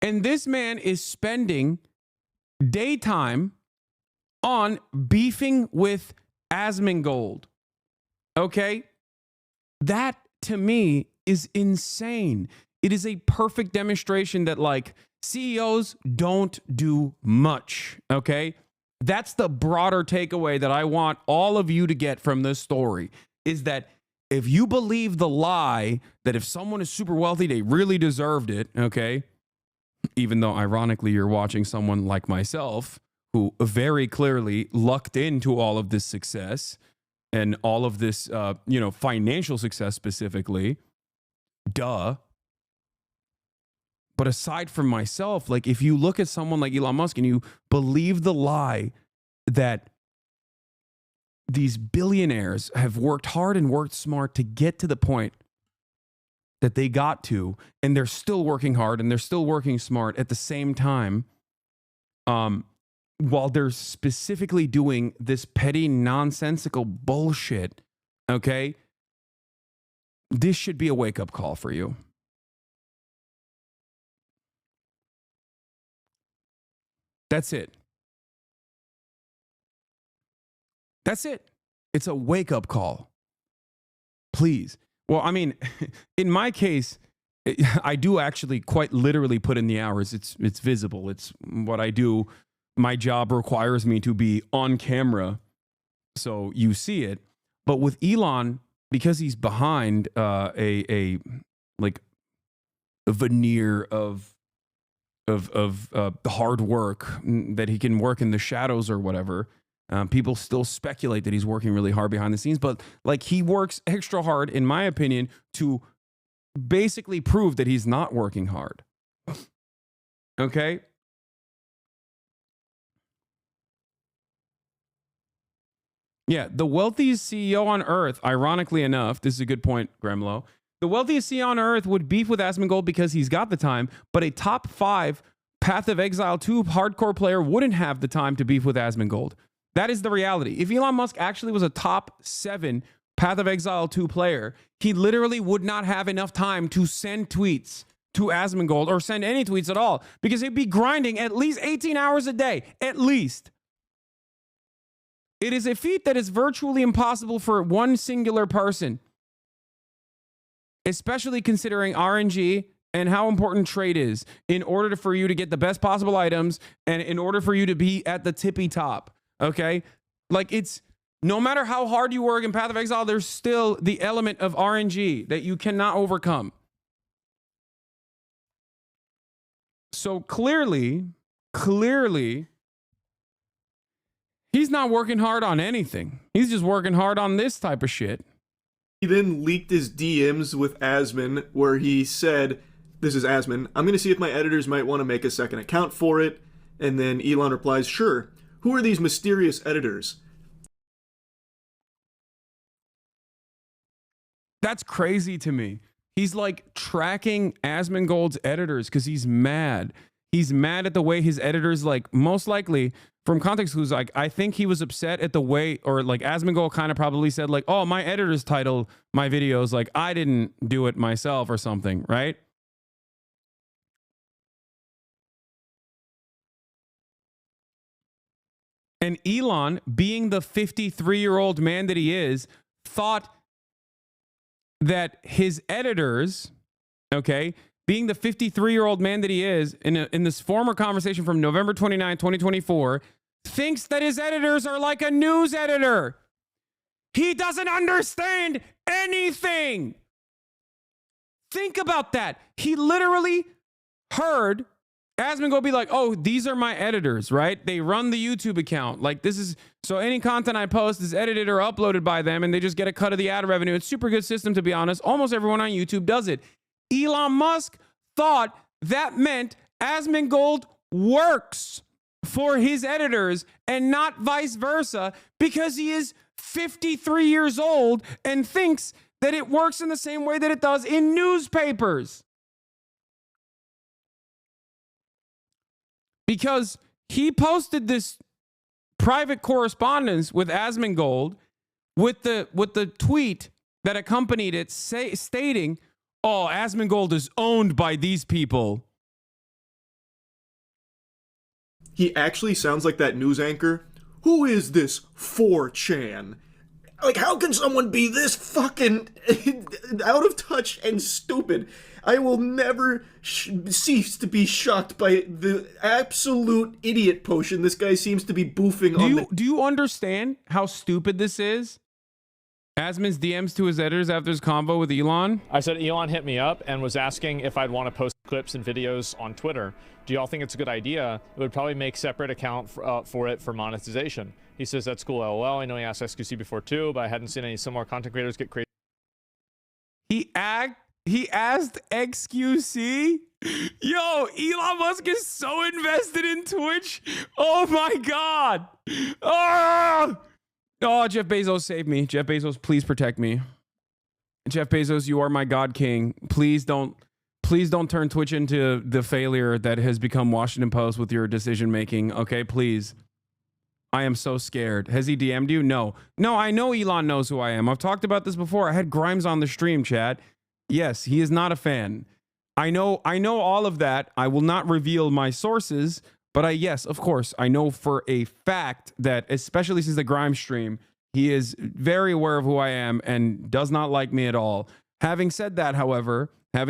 And this man is spending daytime on beefing with Asmongold. Okay? That, to me, is insane. It is a perfect demonstration that, like, CEOs don't do much. Okay? That's the broader takeaway that I want all of you to get from this story, is that if you believe the lie that if someone is super wealthy, they really deserved it, okay? Even though, ironically, you're watching someone like myself who very clearly lucked into all of this success and all of this, financial success specifically. Duh. But aside from myself, like, if you look at someone like Elon Musk and you believe the lie that these billionaires have worked hard and worked smart to get to the point that they got to, and they're still working hard and they're still working smart at the same time, while they're specifically doing this petty, nonsensical bullshit, okay? This should be a wake-up call for you. That's it. That's it. It's a wake-up call. Please. Well, I mean, in my case, I do actually quite literally put in the hours. It's visible. It's what I do. My job requires me to be on camera, so you see it. But with Elon, because he's behind a veneer of hard work that he can work in the shadows or whatever. People still speculate that he's working really hard behind the scenes, but like, he works extra hard, in my opinion, to basically prove that he's not working hard. Okay? Yeah, the wealthiest CEO on earth, ironically enough, this is a good point, Gremlo. The wealthiest CEO on earth would beef with Asmongold because he's got the time, but a top 5 Path of Exile 2 hardcore player wouldn't have the time to beef with Asmongold. That is the reality. If Elon Musk actually was a top 7 Path of Exile 2 player, he literally would not have enough time to send tweets to Asmongold or send any tweets at all, because he'd be grinding at least 18 hours a day, at least. It is a feat that is virtually impossible for one singular person, especially considering RNG and how important trade is in order for you to get the best possible items and in order for you to be at the tippy top. Okay? Like, it's no matter how hard you work in Path of Exile, there's still the element of RNG that you cannot overcome. So clearly, he's not working hard on anything. He's just working hard on this type of shit. He then leaked his DMs with Asmon, where he said, this is Asmon, I'm going to see if my editors might want to make a second account for it. And then Elon replies, sure. Who are these mysterious editors? That's crazy to me. He's like tracking Asmongold's editors because he's mad. He's mad at the way his editors, like, most likely, from context clues, like, I think he was upset at the way, or like Asmongold kind of probably said, like, oh, my editors title my videos, like, I didn't do it myself or something, right? And Elon, being the 53-year-old man that he is, thought that his editors, okay, being the 53-year-old man that he is, in this former conversation from November 29, 2024, thinks that his editors are like a news editor. He doesn't understand anything. Think about that. He literally heard Asmongold be like, oh, these are my editors, right? They run the YouTube account. Like, this is, so any content I post is edited or uploaded by them, and they just get a cut of the ad revenue. It's a super good system, to be honest. Almost everyone on YouTube does it. Elon Musk thought that meant Asmongold works for his editors and not vice versa because he is 53 years old and thinks that it works in the same way that it does in newspapers. Because he posted this private correspondence with Asmongold with the tweet that accompanied it stating, oh, Asmongold is owned by these people. He actually sounds like that news anchor. Who is this 4chan? Like, how can someone be this fucking out of touch and stupid? I will never cease to be shocked by the absolute idiot potion this guy seems to be boofing Do you understand how stupid this is? Asmon's DMs to his editors after his convo with Elon. I said Elon hit me up and was asking if I'd want to post clips and videos on Twitter. Do y'all think it's a good idea? It would probably make separate account for it for monetization. He says, that's cool, LOL. I know he asked XQC before too, but I hadn't seen any similar content creators get crazy. He asked XQC? Yo, Elon Musk is so invested in Twitch. Oh my God. Oh, Jeff Bezos, save me. Jeff Bezos, please protect me. Jeff Bezos, you are my God King. Please don't turn Twitch into the failure that has become Washington Post with your decision making. Okay, please. I am so scared. Has he DM'd you? No, I know Elon knows who I am. I've talked about this before. I had Grimes on the stream, chat. Yes, he is not a fan. I know all of that. I will not reveal my sources, but yes, of course, I know for a fact that, especially since the Grimes stream, he is very aware of who I am and does not like me at all. Having said that, however, we're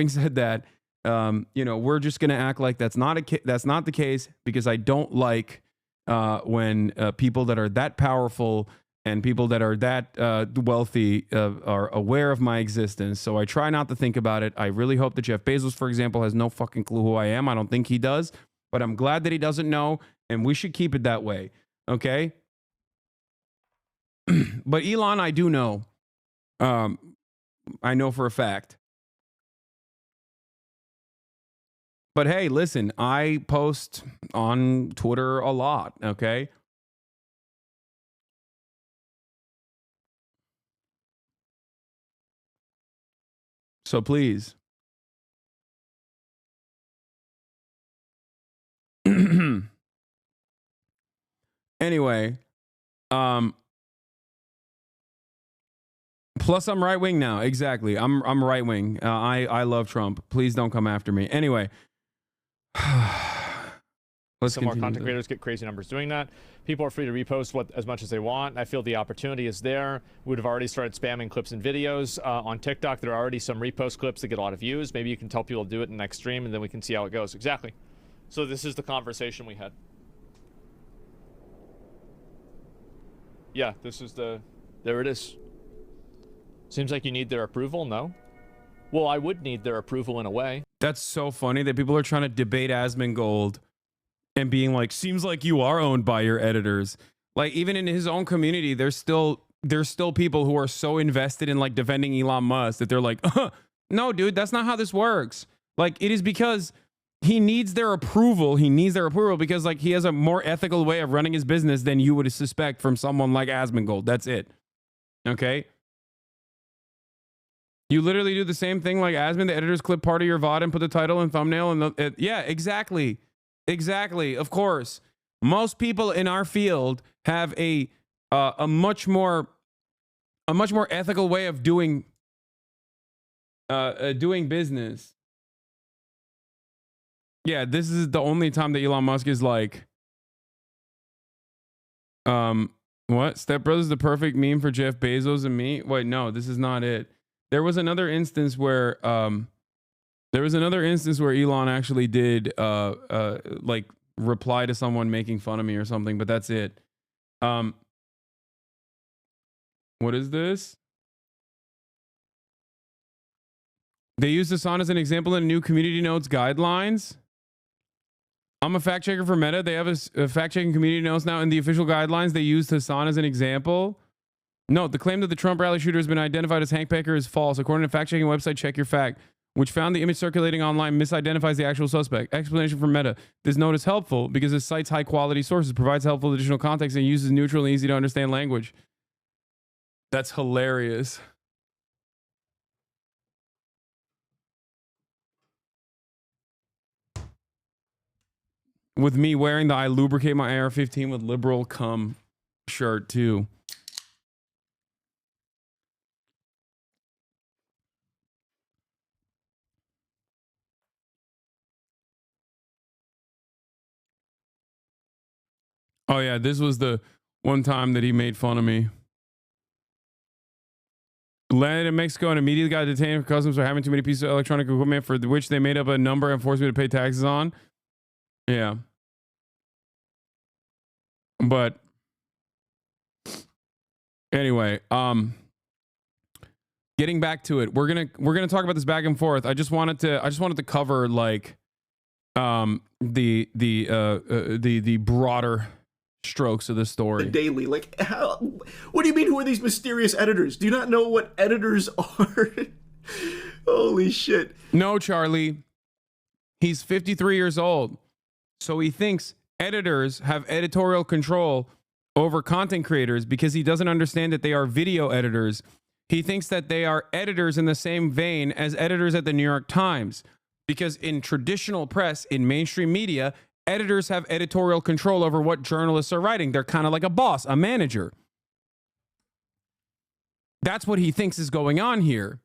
just gonna act like that's not the case, because I don't like when people that are that powerful and people that are that wealthy are aware of my existence. So I try not to think about it. I really hope that Jeff Bezos, for example, has no fucking clue who I am. I don't think he does, but I'm glad that he doesn't know, and we should keep it that way. Okay? But Elon, I do know. I know for a fact. But hey, listen, I post on Twitter a lot, okay? So please. Anyway, plus I'm right wing now. Exactly. I'm right wing. I love Trump. Please don't come after me. Anyway, Some more content creators get crazy numbers doing that. People are free to repost as much as they want. I feel the opportunity is there. We would have already started spamming clips and videos. On TikTok, there are already some repost clips that get a lot of views. Maybe you can tell people to do it in the next stream, and then we can see how it goes. Exactly. So this is the conversation we had. Yeah, this is there it is. Seems like you need their approval, no? Well, I would need their approval in a way. That's so funny that people are trying to debate Asmongold and being like, seems like you are owned by your editors. Like, even in his own community, there's still people who are so invested in like defending Elon Musk that they're like, no, dude, that's not how this works. Like, it is because he needs their approval. He needs their approval because like he has a more ethical way of running his business than you would suspect from someone like Asmongold. That's it. Okay. You literally do the same thing like Asmon. The editors clip part of your VOD and put the title and thumbnail and yeah, exactly. Exactly. Of course. Most people in our field have a much more ethical way of doing business. Yeah, this is the only time that Elon Musk is like, what? Step Brothers the perfect meme for Jeff Bezos and me? Wait, no, this is not it. There was another instance where Elon actually did like reply to someone making fun of me or something, but that's it. What is this? They used Hasan as an example in new community notes guidelines. I'm a fact checker for Meta. They have a fact checking community notes now in the official guidelines. They used Hasan as an example. Note, the claim that the Trump rally shooter has been identified as Hank Baker is false. According to fact checking website Check Your Fact, which found the image circulating online misidentifies the actual suspect. Explanation from Meta. This note is helpful because it cites high-quality sources, provides helpful additional context, and uses neutral and easy-to-understand language. That's hilarious. With me wearing the I lubricate my AR-15 with liberal cum shirt, too. Oh, yeah, this was the one time that he made fun of me. Landed in Mexico and immediately got detained for customs for having too many pieces of electronic equipment for which they made up a number and forced me to pay taxes on. Yeah. But anyway, getting back to it, we're gonna talk about this back and forth. I just wanted to cover like the broader strokes of the story. Daily, like, how? What do you mean? Who are these mysterious editors? Do you not know what editors are? Holy shit! No, Charlie. He's 53 years old, so he thinks editors have editorial control over content creators because he doesn't understand that they are video editors. He thinks that they are editors in the same vein as editors at the New York Times, because in traditional press, in mainstream media, editors have editorial control over what journalists are writing. They're kind of like a boss, a manager. That's what he thinks is going on here.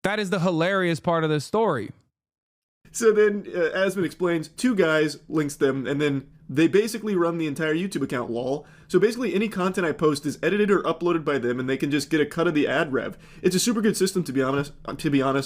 That is the hilarious part of this story. So then Asmon explains, two guys, links them, and then they basically run the entire YouTube account, lol. So basically any content I post is edited or uploaded by them, and they can just get a cut of the ad rev. It's a super good system, to be honest.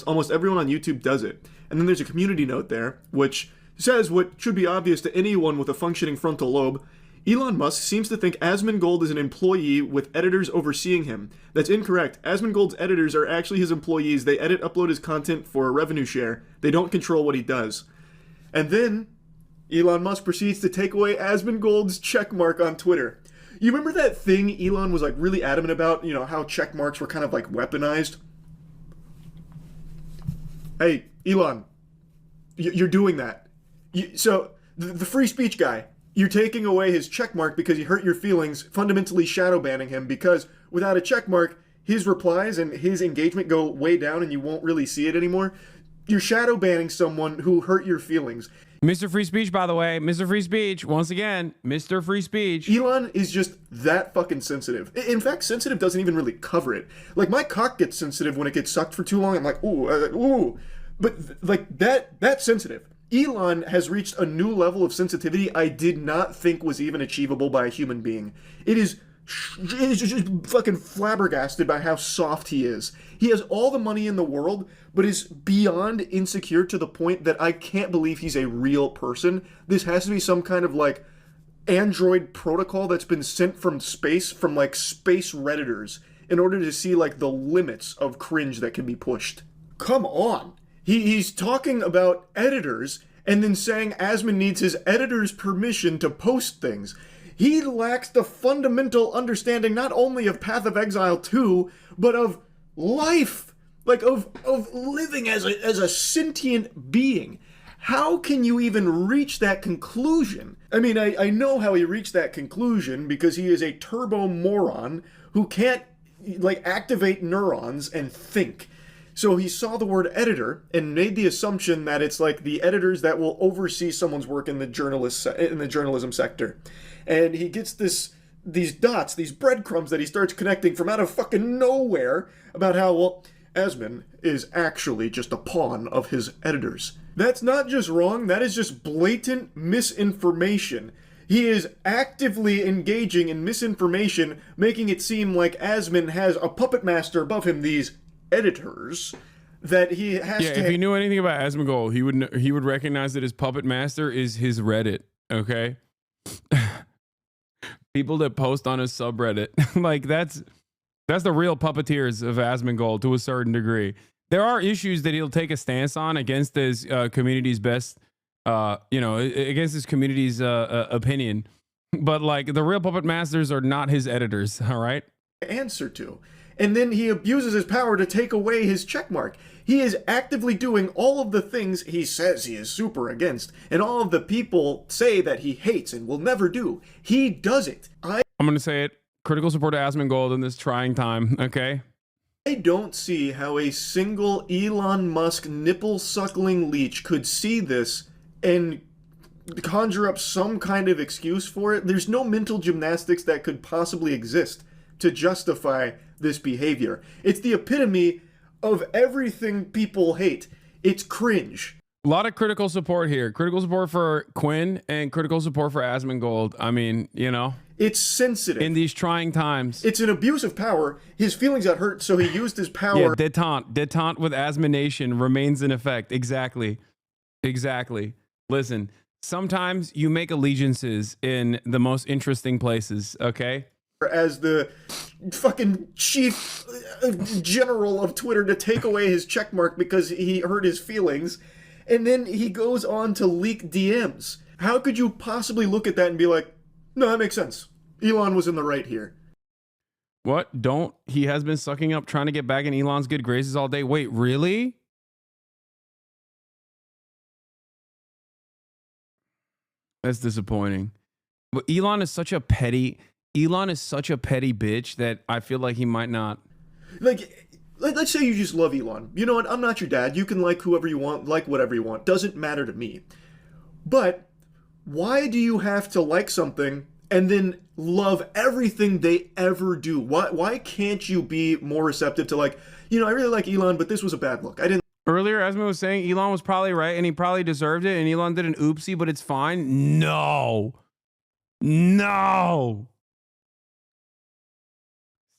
Almost everyone on YouTube does it. And then there's a community note there, which says what should be obvious to anyone with a functioning frontal lobe. Elon Musk seems to think Asmongold is an employee with editors overseeing him. That's incorrect. Asmongold's editors are actually his employees. They edit, upload his content for a revenue share. They don't control what he does. And then Elon Musk proceeds to take away Asmongold's checkmark on Twitter. You remember that thing Elon was like really adamant about, you know, how checkmarks were kind of like weaponized? Hey, Elon, you're doing that. So the free speech guy, you're taking away his checkmark because he hurt your feelings, fundamentally shadow banning him, because without a checkmark, his replies and his engagement go way down and you won't really see it anymore. You're shadow banning someone who hurt your feelings. Mr. Free Speech, by the way, Mr. Free Speech, once again, Mr. Free Speech. Elon is just that fucking sensitive. In fact, sensitive doesn't even really cover it. Like, my cock gets sensitive when it gets sucked for too long. I'm like, ooh. But, like, that's sensitive. Elon has reached a new level of sensitivity I did not think was even achievable by a human being. It is just fucking flabbergasted by how soft he is. He has all the money in the world, but is beyond insecure to the point that I can't believe he's a real person. This has to be some kind of, like, android protocol that's been sent from space, from, like, space Redditors, in order to see, like, the limits of cringe that can be pushed. Come on! He's talking about editors and then saying Asmon needs his editor's permission to post things. He lacks the fundamental understanding not only of Path of Exile 2, but of life. Like, of living as a sentient being. How can you even reach that conclusion? I mean, I know how he reached that conclusion because he is a turbo moron who can't, like, activate neurons and think. So he saw the word editor and made the assumption that it's like the editors that will oversee someone's work in the journalism sector. And he gets these dots, these breadcrumbs that he starts connecting from out of fucking nowhere about how, well, Asmon is actually just a pawn of his editors. That's not just wrong, that is just blatant misinformation. He is actively engaging in misinformation, making it seem like Asmon has a puppet master above him, these editors, that he has to... Yeah, if he knew anything about Asmongold, he would recognize that his puppet master is his Reddit, okay? People that post on his subreddit. Like, that's the real puppeteers of Asmongold to a certain degree. There are issues that he'll take a stance on against his community's best, against his community's opinion. But, like, the real puppet masters are not his editors, all right? Answer to. and then he abuses his power to take away his checkmark. He is actively doing all of the things he says he is super against, and all of the people say that he hates and will never do. He does it. I'm going to say it. Critical support to Asmongold in this trying time, okay? I don't see how a single Elon Musk nipple-suckling leech could see this and conjure up some kind of excuse for it. There's no mental gymnastics that could possibly exist to justify this behavior. It's the epitome of everything people hate. It's cringe. A lot of critical support here. Critical support for Quinn and critical support for Asmongold. I mean, you know. It's sensitive. In these trying times. It's an abuse of power. His feelings got hurt, so he used his power. Yeah, detente with Asmonation remains in effect. Exactly. Listen, sometimes you make allegiances in the most interesting places, okay? As the fucking chief general of Twitter to take away his checkmark because he hurt his feelings. And then he goes on to leak DMs. How could you possibly look at that and be like, no, that makes sense. Elon was in the right here. What? He has been sucking up trying to get back in Elon's good graces all day. Wait, really? That's disappointing. But Elon is such a petty bitch that I feel like he might not. Like, let's say you just love Elon. You know what? I'm not your dad. You can like whoever you want, like whatever you want. Doesn't matter to me. But why do you have to like something and then love everything they ever do? Why can't you be more receptive to, like, you know, I really like Elon, but this was a bad look. I didn't. Earlier, Asma was saying Elon was probably right and he probably deserved it and Elon did an oopsie, but it's fine. No.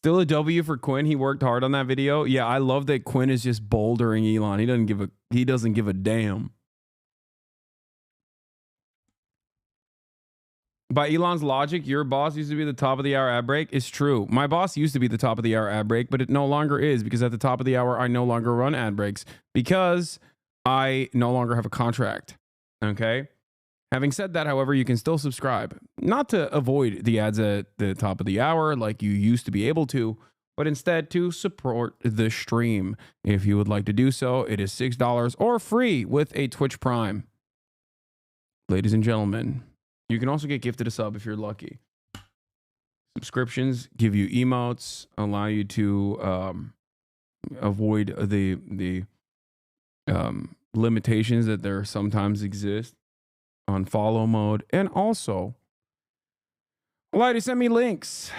Still a W for Quinn. He worked hard on that video. Yeah, I love that Quinn is just bouldering Elon. He doesn't give a damn. By Elon's logic, your boss used to be the top of the hour ad break. It's true. My boss used to be the top of the hour ad break, but it no longer is because at the top of the hour, I no longer run ad breaks because I no longer have a contract. Okay. Having said that, however, you can still subscribe, not to avoid the ads at the top of the hour like you used to be able to, but instead to support the stream. If you would like to do so, it is $6 or free with a Twitch Prime. Ladies and gentlemen, you can also get gifted a sub if you're lucky. Subscriptions give you emotes, allow you to avoid the limitations that there sometimes exist on follow mode, and also allow you to send me links.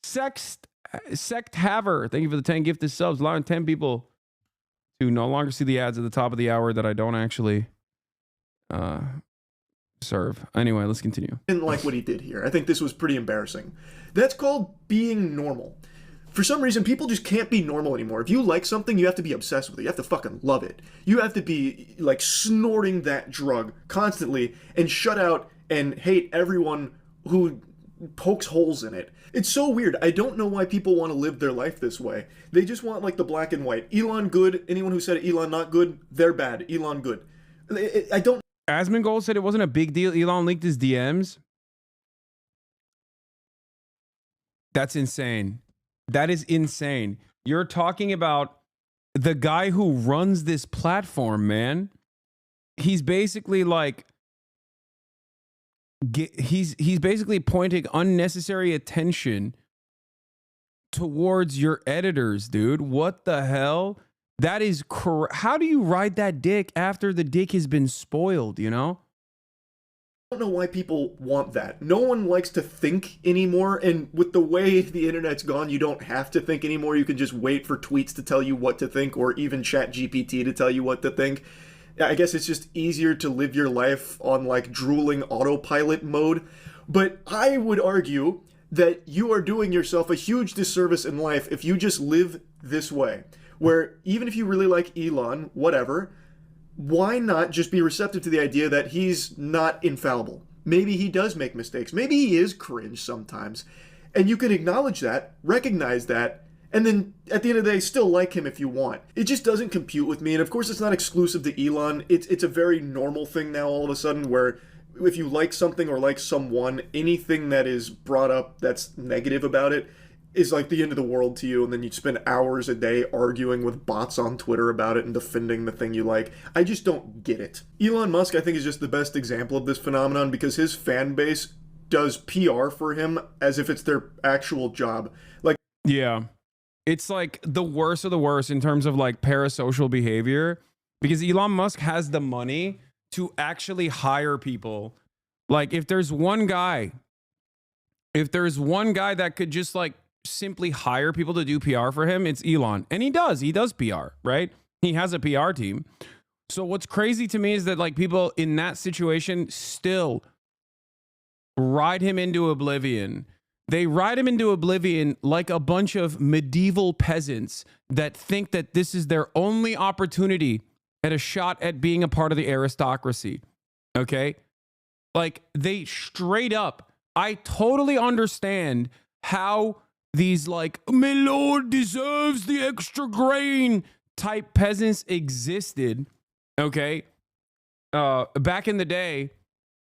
Sect Haver, thank you for the 10 gifted subs, allowing 10 people to no longer see the ads at the top of the hour that I don't actually serve. Anyway, let's continue. Didn't like what he did here. I think this was pretty embarrassing. That's called being normal. For some reason, people just can't be normal anymore. If you like something, you have to be obsessed with it. You have to fucking love it. You have to be, like, snorting that drug constantly and shut out and hate everyone who pokes holes in it. It's so weird. I don't know why people want to live their life this way. They just want, like, the black and white. Elon good. Anyone who said Elon not good, they're bad. Elon good. I don't... Asmongold said it wasn't a big deal. Elon leaked his DMs. That's insane. That is insane. You're talking about the guy who runs this platform, man. He's basically like, he's basically pointing unnecessary attention towards your editors, dude. What the hell? That is how do you ride that dick after the dick has been spoiled, you know? I don't know why people want that. No one likes to think anymore, and with the way the internet's gone, you don't have to think anymore. You can just wait for tweets to tell you what to think, or even ChatGPT to tell you what to think. I guess it's just easier to live your life on, like, drooling autopilot mode. But I would argue that you are doing yourself a huge disservice in life if you just live this way, where even if you really like Elon, whatever, why not just be receptive to the idea that he's not infallible? Maybe he does make mistakes. Maybe he is cringe sometimes. And you can acknowledge that, recognize that, and then at the end of the day, still like him if you want. It just doesn't compute with me. And of course, it's not exclusive to Elon. It's a very normal thing now all of a sudden where if you like something or like someone, anything that is brought up that's negative about it is like the end of the world to you, and then you spend hours a day arguing with bots on Twitter about it and defending the thing you like. I just don't get it. Elon Musk, I think, is just the best example of this phenomenon because his fan base does PR for him as if it's their actual job. Like, yeah, it's like the worst of the worst in terms of like parasocial behavior, because Elon Musk has the money to actually hire people. Like, if there's one guy that could just like simply hire people to do PR for him, it's Elon. And he does PR, right? He has a PR team. So what's crazy to me is that like people in that situation still ride him into oblivion. They ride him into oblivion like a bunch of medieval peasants that think that this is their only opportunity at a shot at being a part of the aristocracy. Okay? Like, they straight up, I totally understand how these like, my lord deserves the extra grain type peasants existed. Okay? Back in the day,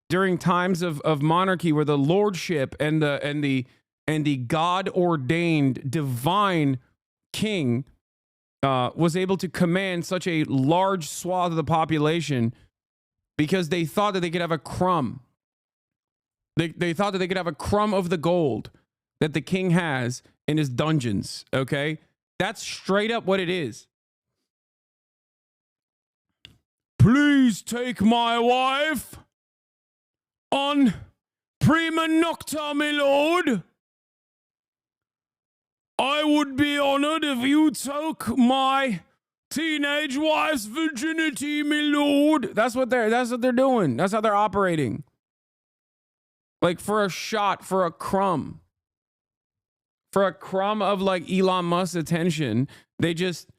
during times of monarchy, where the lordship and the God-ordained divine king was able to command such a large swath of the population because they thought that they could have a crumb. They thought that they could have a crumb of the gold that the king has in his dungeons, okay? That's straight up what it is. Please take my wife on prima nocta, my lord. I would be honored if you took my teenage wife's virginity, my lord. That's what they're doing. That's how they're operating. Like, for a shot, for a crumb of like Elon Musk's attention, they just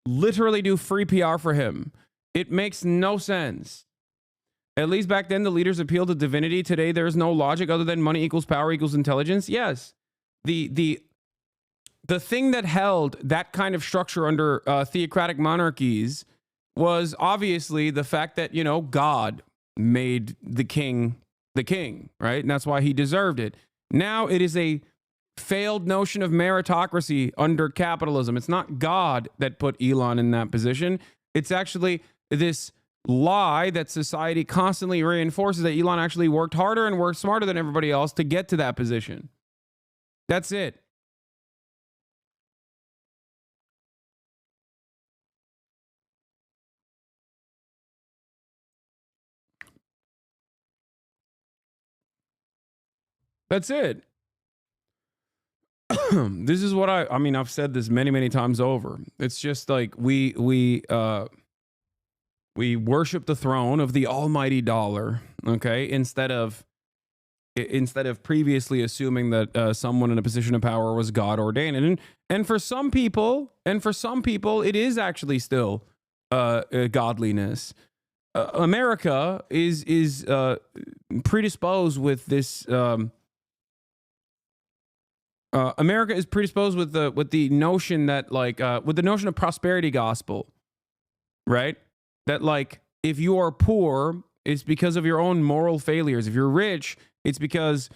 literally do free PR for him. It makes no sense. At least back then, the leaders appealed to divinity. Today, there is no logic other than money equals power equals intelligence. Yes, the thing that held that kind of structure under theocratic monarchies was obviously the fact that, you know, God made the king, right? And that's why he deserved it. Now it is a failed notion of meritocracy under capitalism. It's not God that put Elon in that position. It's actually this lie that society constantly reinforces, that Elon actually worked harder and worked smarter than everybody else to get to that position. That's it. That's it. This is what I mean, I've said this many times over. It's just like we worship the throne of the almighty dollar, okay? Instead of previously assuming that someone in a position of power was God ordained. And for some people, it is actually still godliness. America is predisposed with this. America is predisposed with the notion that with the notion of prosperity gospel, right? That like, if you are poor, it's because of your own moral failures. If you're rich, it's because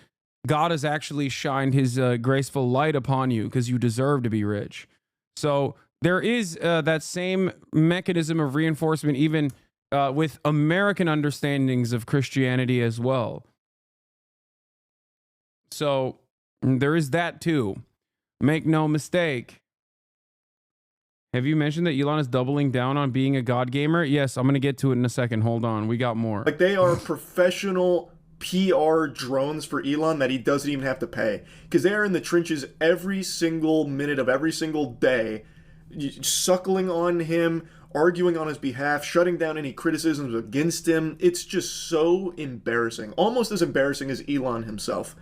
God has actually shined his graceful light upon you because you deserve to be rich. So there is that same mechanism of reinforcement even with American understandings of Christianity as well. So there is that too. Make no mistake. Have you mentioned that Elon is doubling down on being a God gamer? Yes, I'm going to get to it in a second. Hold on. We got more. Like, they are professional PR drones for Elon that he doesn't even have to pay. Because they are in the trenches every single minute of every single day, suckling on him, arguing on his behalf, shutting down any criticisms against him. It's just so embarrassing. Almost as embarrassing as Elon himself.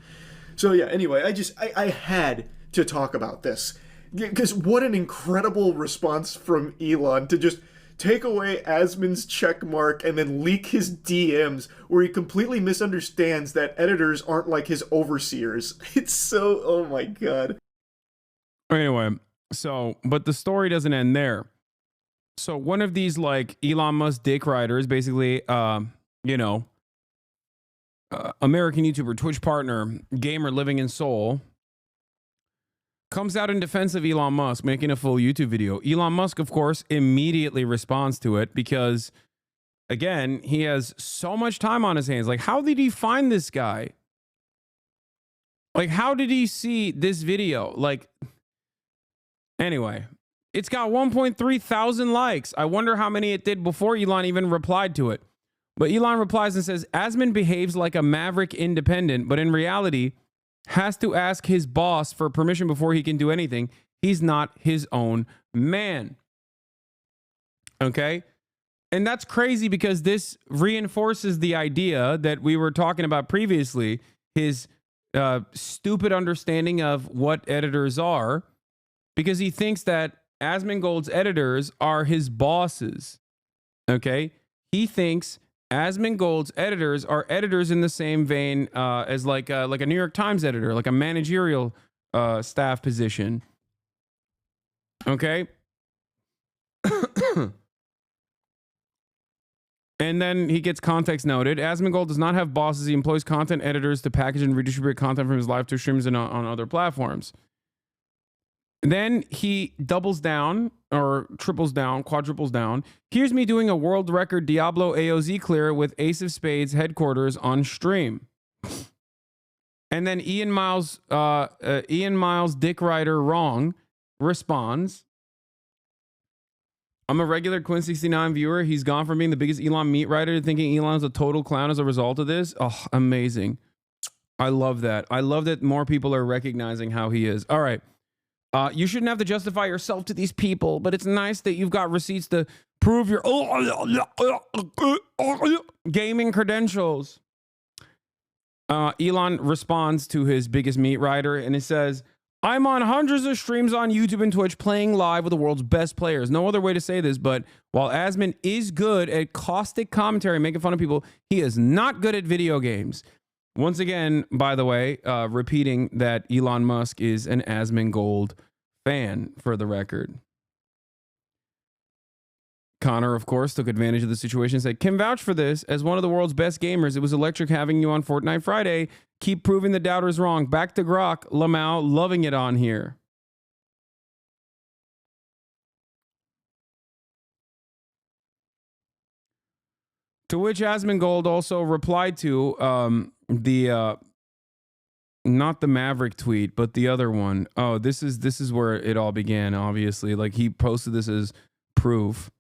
So yeah, anyway, I had to talk about this. Because what an incredible response from Elon to just take away Asmon's check mark and then leak his DMs where he completely misunderstands that editors aren't like his overseers. It's so, oh my god. Anyway, so, but the story doesn't end there. So one of these like Elon Musk dick riders basically, American YouTuber, Twitch partner, gamer living in Seoul, comes out in defense of Elon Musk, making a full YouTube video. Elon Musk, of course, immediately responds to it because, again, he has so much time on his hands. Like, how did he find this guy? Like, how did he see this video? Like, anyway, it's got 1.3 thousand likes. I wonder how many it did before Elon even replied to it. But Elon replies and says, Asmon behaves like a maverick independent, but in reality, has to ask his boss for permission before he can do anything. He's not his own man. Okay? And that's crazy because this reinforces the idea that we were talking about previously, his stupid understanding of what editors are, because he thinks that Asmongold's editors are his bosses. Okay? He thinks Asmongold's editors are editors in the same vein as like a New York Times editor, like a managerial staff position. Okay? And then he gets context noted. Asmongold does not have bosses. He employs content editors to package and redistribute content from his live to streams and on other platforms. Then he doubles down or triples down, quadruples down. Here's me doing a world record Diablo AOZ clear with Ace of Spades headquarters on stream. And then Ian Miles, Dick Rider wrong, responds, I'm a regular Quinn69 viewer. He's gone from being the biggest Elon meat rider to thinking Elon's a total clown as a result of this. Oh, amazing. I love that. I love that more people are recognizing how he is. All right. You shouldn't have to justify yourself to these people, but it's nice that you've got receipts to prove your gaming credentials. Elon responds to his biggest meat rider and it says, I'm on hundreds of streams on YouTube and Twitch playing live with the world's best players. No other way to say this, but while Asmon is good at caustic commentary, making fun of people, he is not good at video games. Once again, by the way, repeating that Elon Musk is an Asmongold fan, for the record. Connor, of course, took advantage of the situation and said, can vouch for this. As one of the world's best gamers, it was electric having you on Fortnite Friday. Keep proving the doubters wrong. Back to Grok. Lamau, loving it on here. To which Asmongold also replied to not the Maverick tweet, but the other one. Oh, this is where it all began, obviously. Like, he posted this as proof.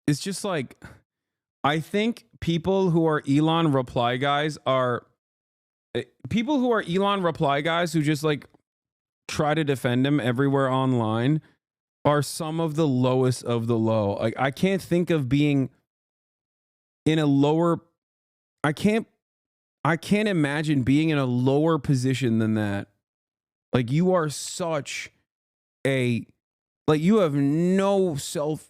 It's just like, I think people who are Elon reply guys are people who are Elon reply guys who just like try to defend him everywhere online are some of the lowest of the low. Like, I can't think of being in a lower, I can't imagine being in a lower position than that. Like, you are such a, like, you have no self-respect,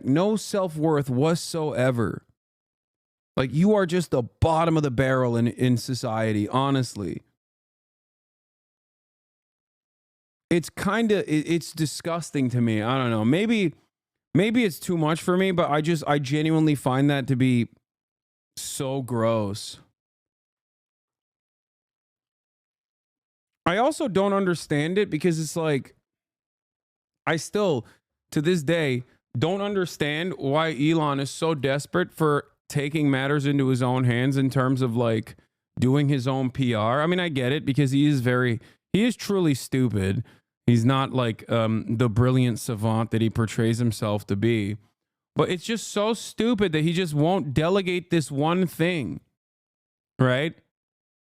no self-worth whatsoever. Like, you are just the bottom of the barrel in society, honestly. It's it's disgusting to me. I don't know. Maybe it's too much for me, but I genuinely find that to be so gross. I also don't understand it because it's like, I still, to this day, don't understand why Elon is so desperate for taking matters into his own hands in terms of like doing his own PR. I mean, I get it because he is truly stupid. He's not like the brilliant savant that he portrays himself to be. But it's just so stupid that he just won't delegate this one thing, right?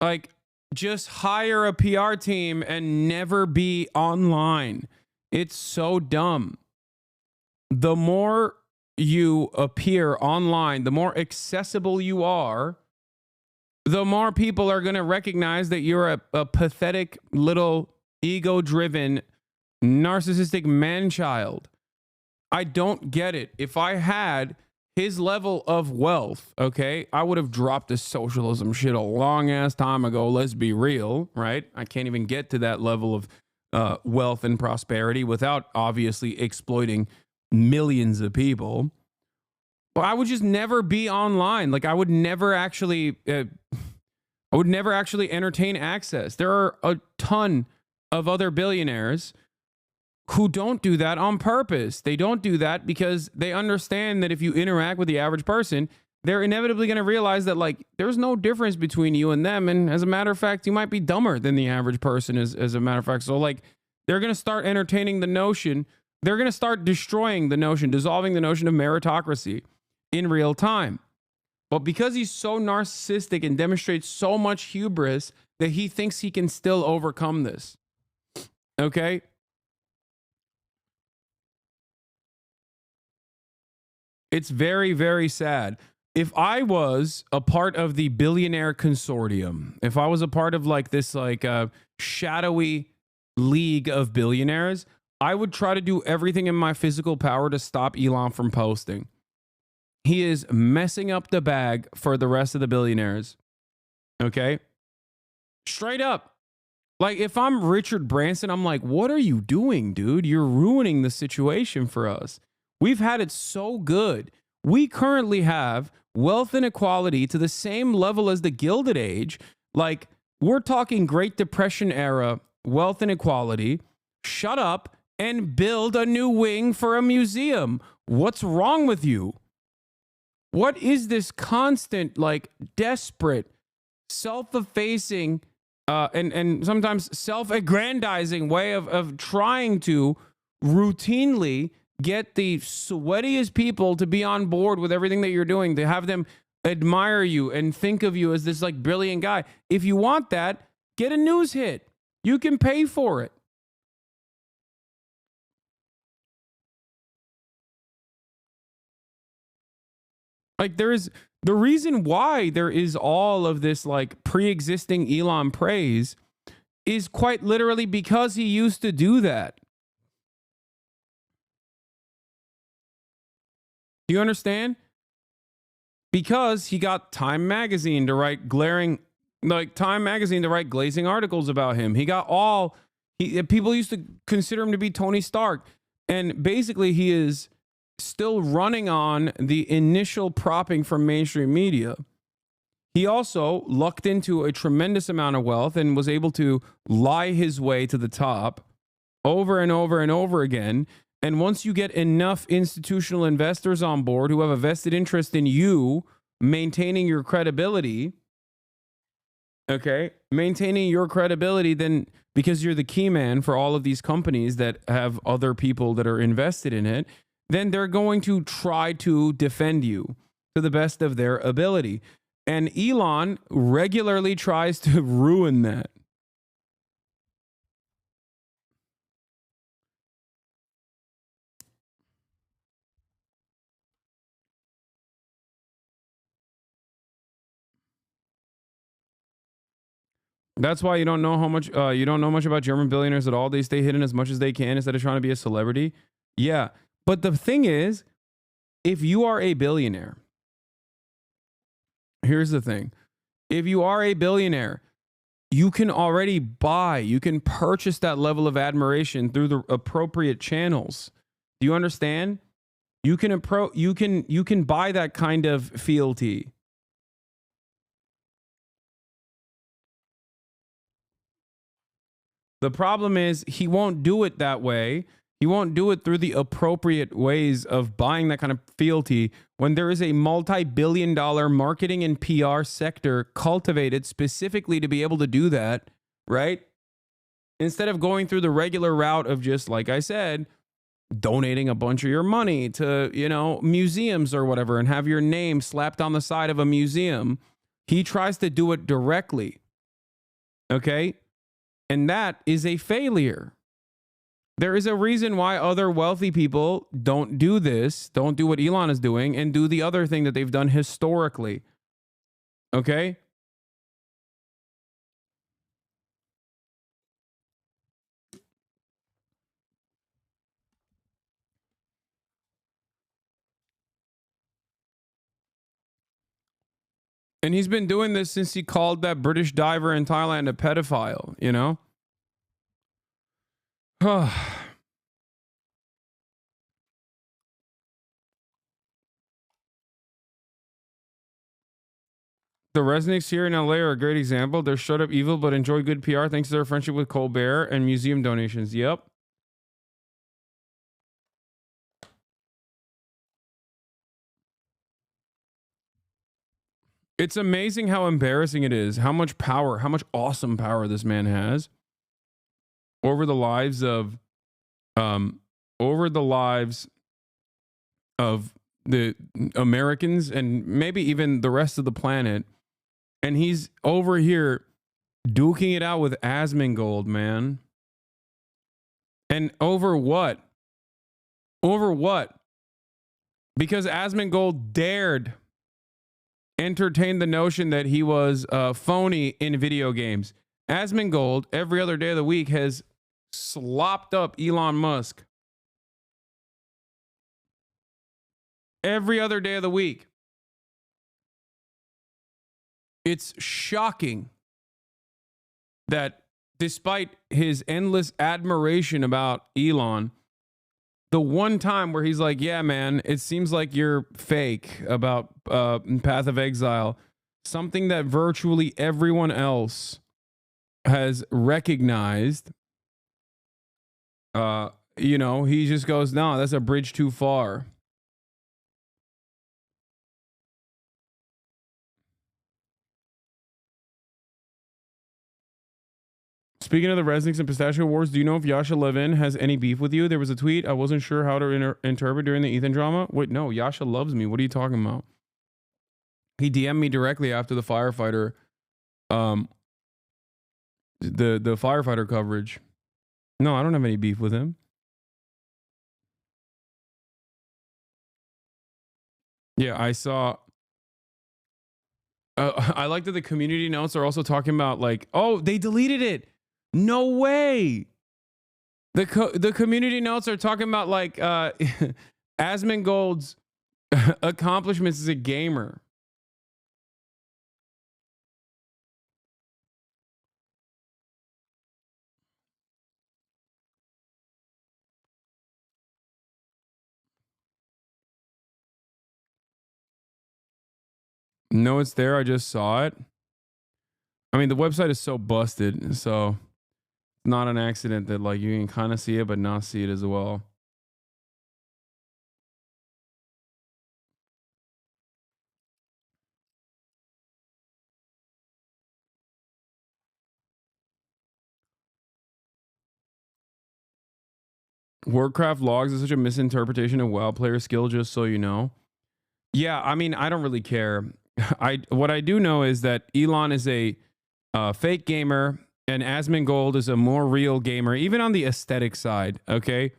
Like, just hire a PR team and never be online. It's so dumb. The more you appear online, the more accessible you are, the more people are going to recognize that you're a pathetic little ego-driven, narcissistic man-child. I don't get it. If I had his level of wealth, okay, I would have dropped this socialism shit a long ass time ago. Let's be real, right? I can't even get to that level of wealth and prosperity without obviously exploiting millions of people. But I would just never be online. Like I would never actually entertain access. There are a ton of other billionaires who don't do that on purpose. They don't do that because they understand that if you interact with the average person, they're inevitably going to realize that like there's no difference between you and them. And as a matter of fact, you might be dumber than the average person as a matter of fact. So like they're going to start entertaining the notion. They're going to start destroying the notion, dissolving the notion of meritocracy in real time. But because he's so narcissistic and demonstrates so much hubris that he thinks he can still overcome this. Okay? It's very, very sad. If I was a part of the billionaire consortium, if I was a part of like this like shadowy league of billionaires, I would try to do everything in my physical power to stop Elon from posting. He is messing up the bag for the rest of the billionaires. Okay? Straight up. Like if I'm Richard Branson, I'm like, what are you doing, dude? You're ruining the situation for us. We've had it so good. We currently have wealth inequality to the same level as the Gilded Age. Like, we're talking Great Depression era wealth inequality. Shut up and build a new wing for a museum. What's wrong with you? What is this constant, like, desperate, self-effacing, and sometimes self-aggrandizing way of trying to routinely get the sweatiest people to be on board with everything that you're doing, to have them admire you and think of you as this like brilliant guy. If you want that, get a news hit. You can pay for it. Like there is the reason why there is all of this like pre-existing Elon praise is quite literally because he used to do that. Do you understand? Because he got Time Magazine to write glazing articles about him. He got people used to consider him to be Tony Stark. And basically he is still running on the initial propping from mainstream media. He also lucked into a tremendous amount of wealth and was able to lie his way to the top over and over and over again. And once you get enough institutional investors on board who have a vested interest in you maintaining your credibility, okay, maintaining your credibility, then because you're the key man for all of these companies that have other people that are invested in it, then they're going to try to defend you to the best of their ability. And Elon regularly tries to ruin that. That's why you don't know much about German billionaires at all. They stay hidden as much as they can instead of trying to be a celebrity. Yeah. But the thing is, if you are a billionaire, here's the thing. If you are a billionaire, you can purchase that level of admiration through the appropriate channels. Do you understand? You can buy that kind of fealty. The problem is he won't do it that way. He won't do it through the appropriate ways of buying that kind of fealty when there is a multi-billion-dollar marketing and PR sector cultivated specifically to be able to do that, right? Instead of going through the regular route of just, like I said, donating a bunch of your money to, museums or whatever and have your name slapped on the side of a museum, he tries to do it directly. Okay? And that is a failure. There is a reason why other wealthy people don't do this, don't do what Elon is doing, and do the other thing that they've done historically. Okay? And he's been doing this since he called that British diver in Thailand a pedophile, you know? The Resnicks here in LA are a great example. They're shut up evil but enjoy good PR thanks to their friendship with Colbert and museum donations. Yep. It's amazing how embarrassing it is, how much power, how much awesome power this man has over the lives of the Americans and maybe even the rest of the planet. And he's over here duking it out with Asmongold, man. And over what? Over what? Because Asmongold dared entertain the notion that he was phony in video games. Asmongold, every other day of the week, has slopped up Elon Musk. Every other day of the week. It's shocking that despite his endless admiration about Elon, the one time where he's like, yeah, man, it seems like you're fake about Path of Exile, something that virtually everyone else has recognized, he just goes, no, that's a bridge too far. Speaking of the Resnicks and Pistachio Wars, do you know if Yasha Levin has any beef with you? There was a tweet. I wasn't sure how to interpret during the Ethan drama. Wait, no, Yasha loves me. What are you talking about? He DM'd me directly after the firefighter, the firefighter coverage. No, I don't have any beef with him. Yeah, I saw. I like that the community notes are also talking about like, oh, they deleted it. No way. The community notes are talking about like Asmongold's accomplishments as a gamer. No, it's there. I just saw it. I mean, the website is so busted, so it's not an accident that like you can kind of see it but not see it as well. Warcraft logs is such a misinterpretation of WoW player skill, just so you know. Yeah, I mean, I don't really care. What I do know is that Elon is a fake gamer and Asmongold is a more real gamer, even on the aesthetic side, okay?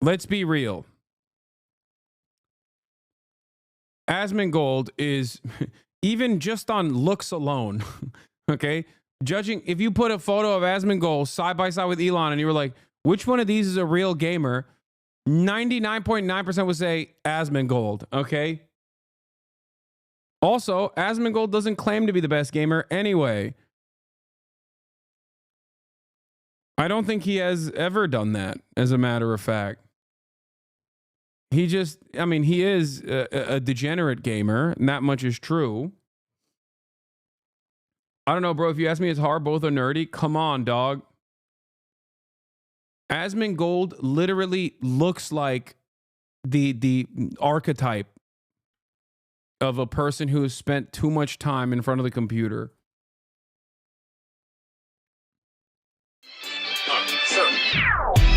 Let's be real. Asmongold is, even just on looks alone, okay? Judging, if you put a photo of Asmongold side by side with Elon and you were like, which one of these is a real gamer? 99.9% would say Asmongold, okay? Also, Asmongold doesn't claim to be the best gamer anyway. I don't think he has ever done that, as a matter of fact. He just, I mean, he is a degenerate gamer, and that much is true. I don't know, bro. If you ask me, it's hard. Both are nerdy. Come on, dog. Asmongold literally looks like the archetype of a person who has spent too much time in front of the computer. Sir.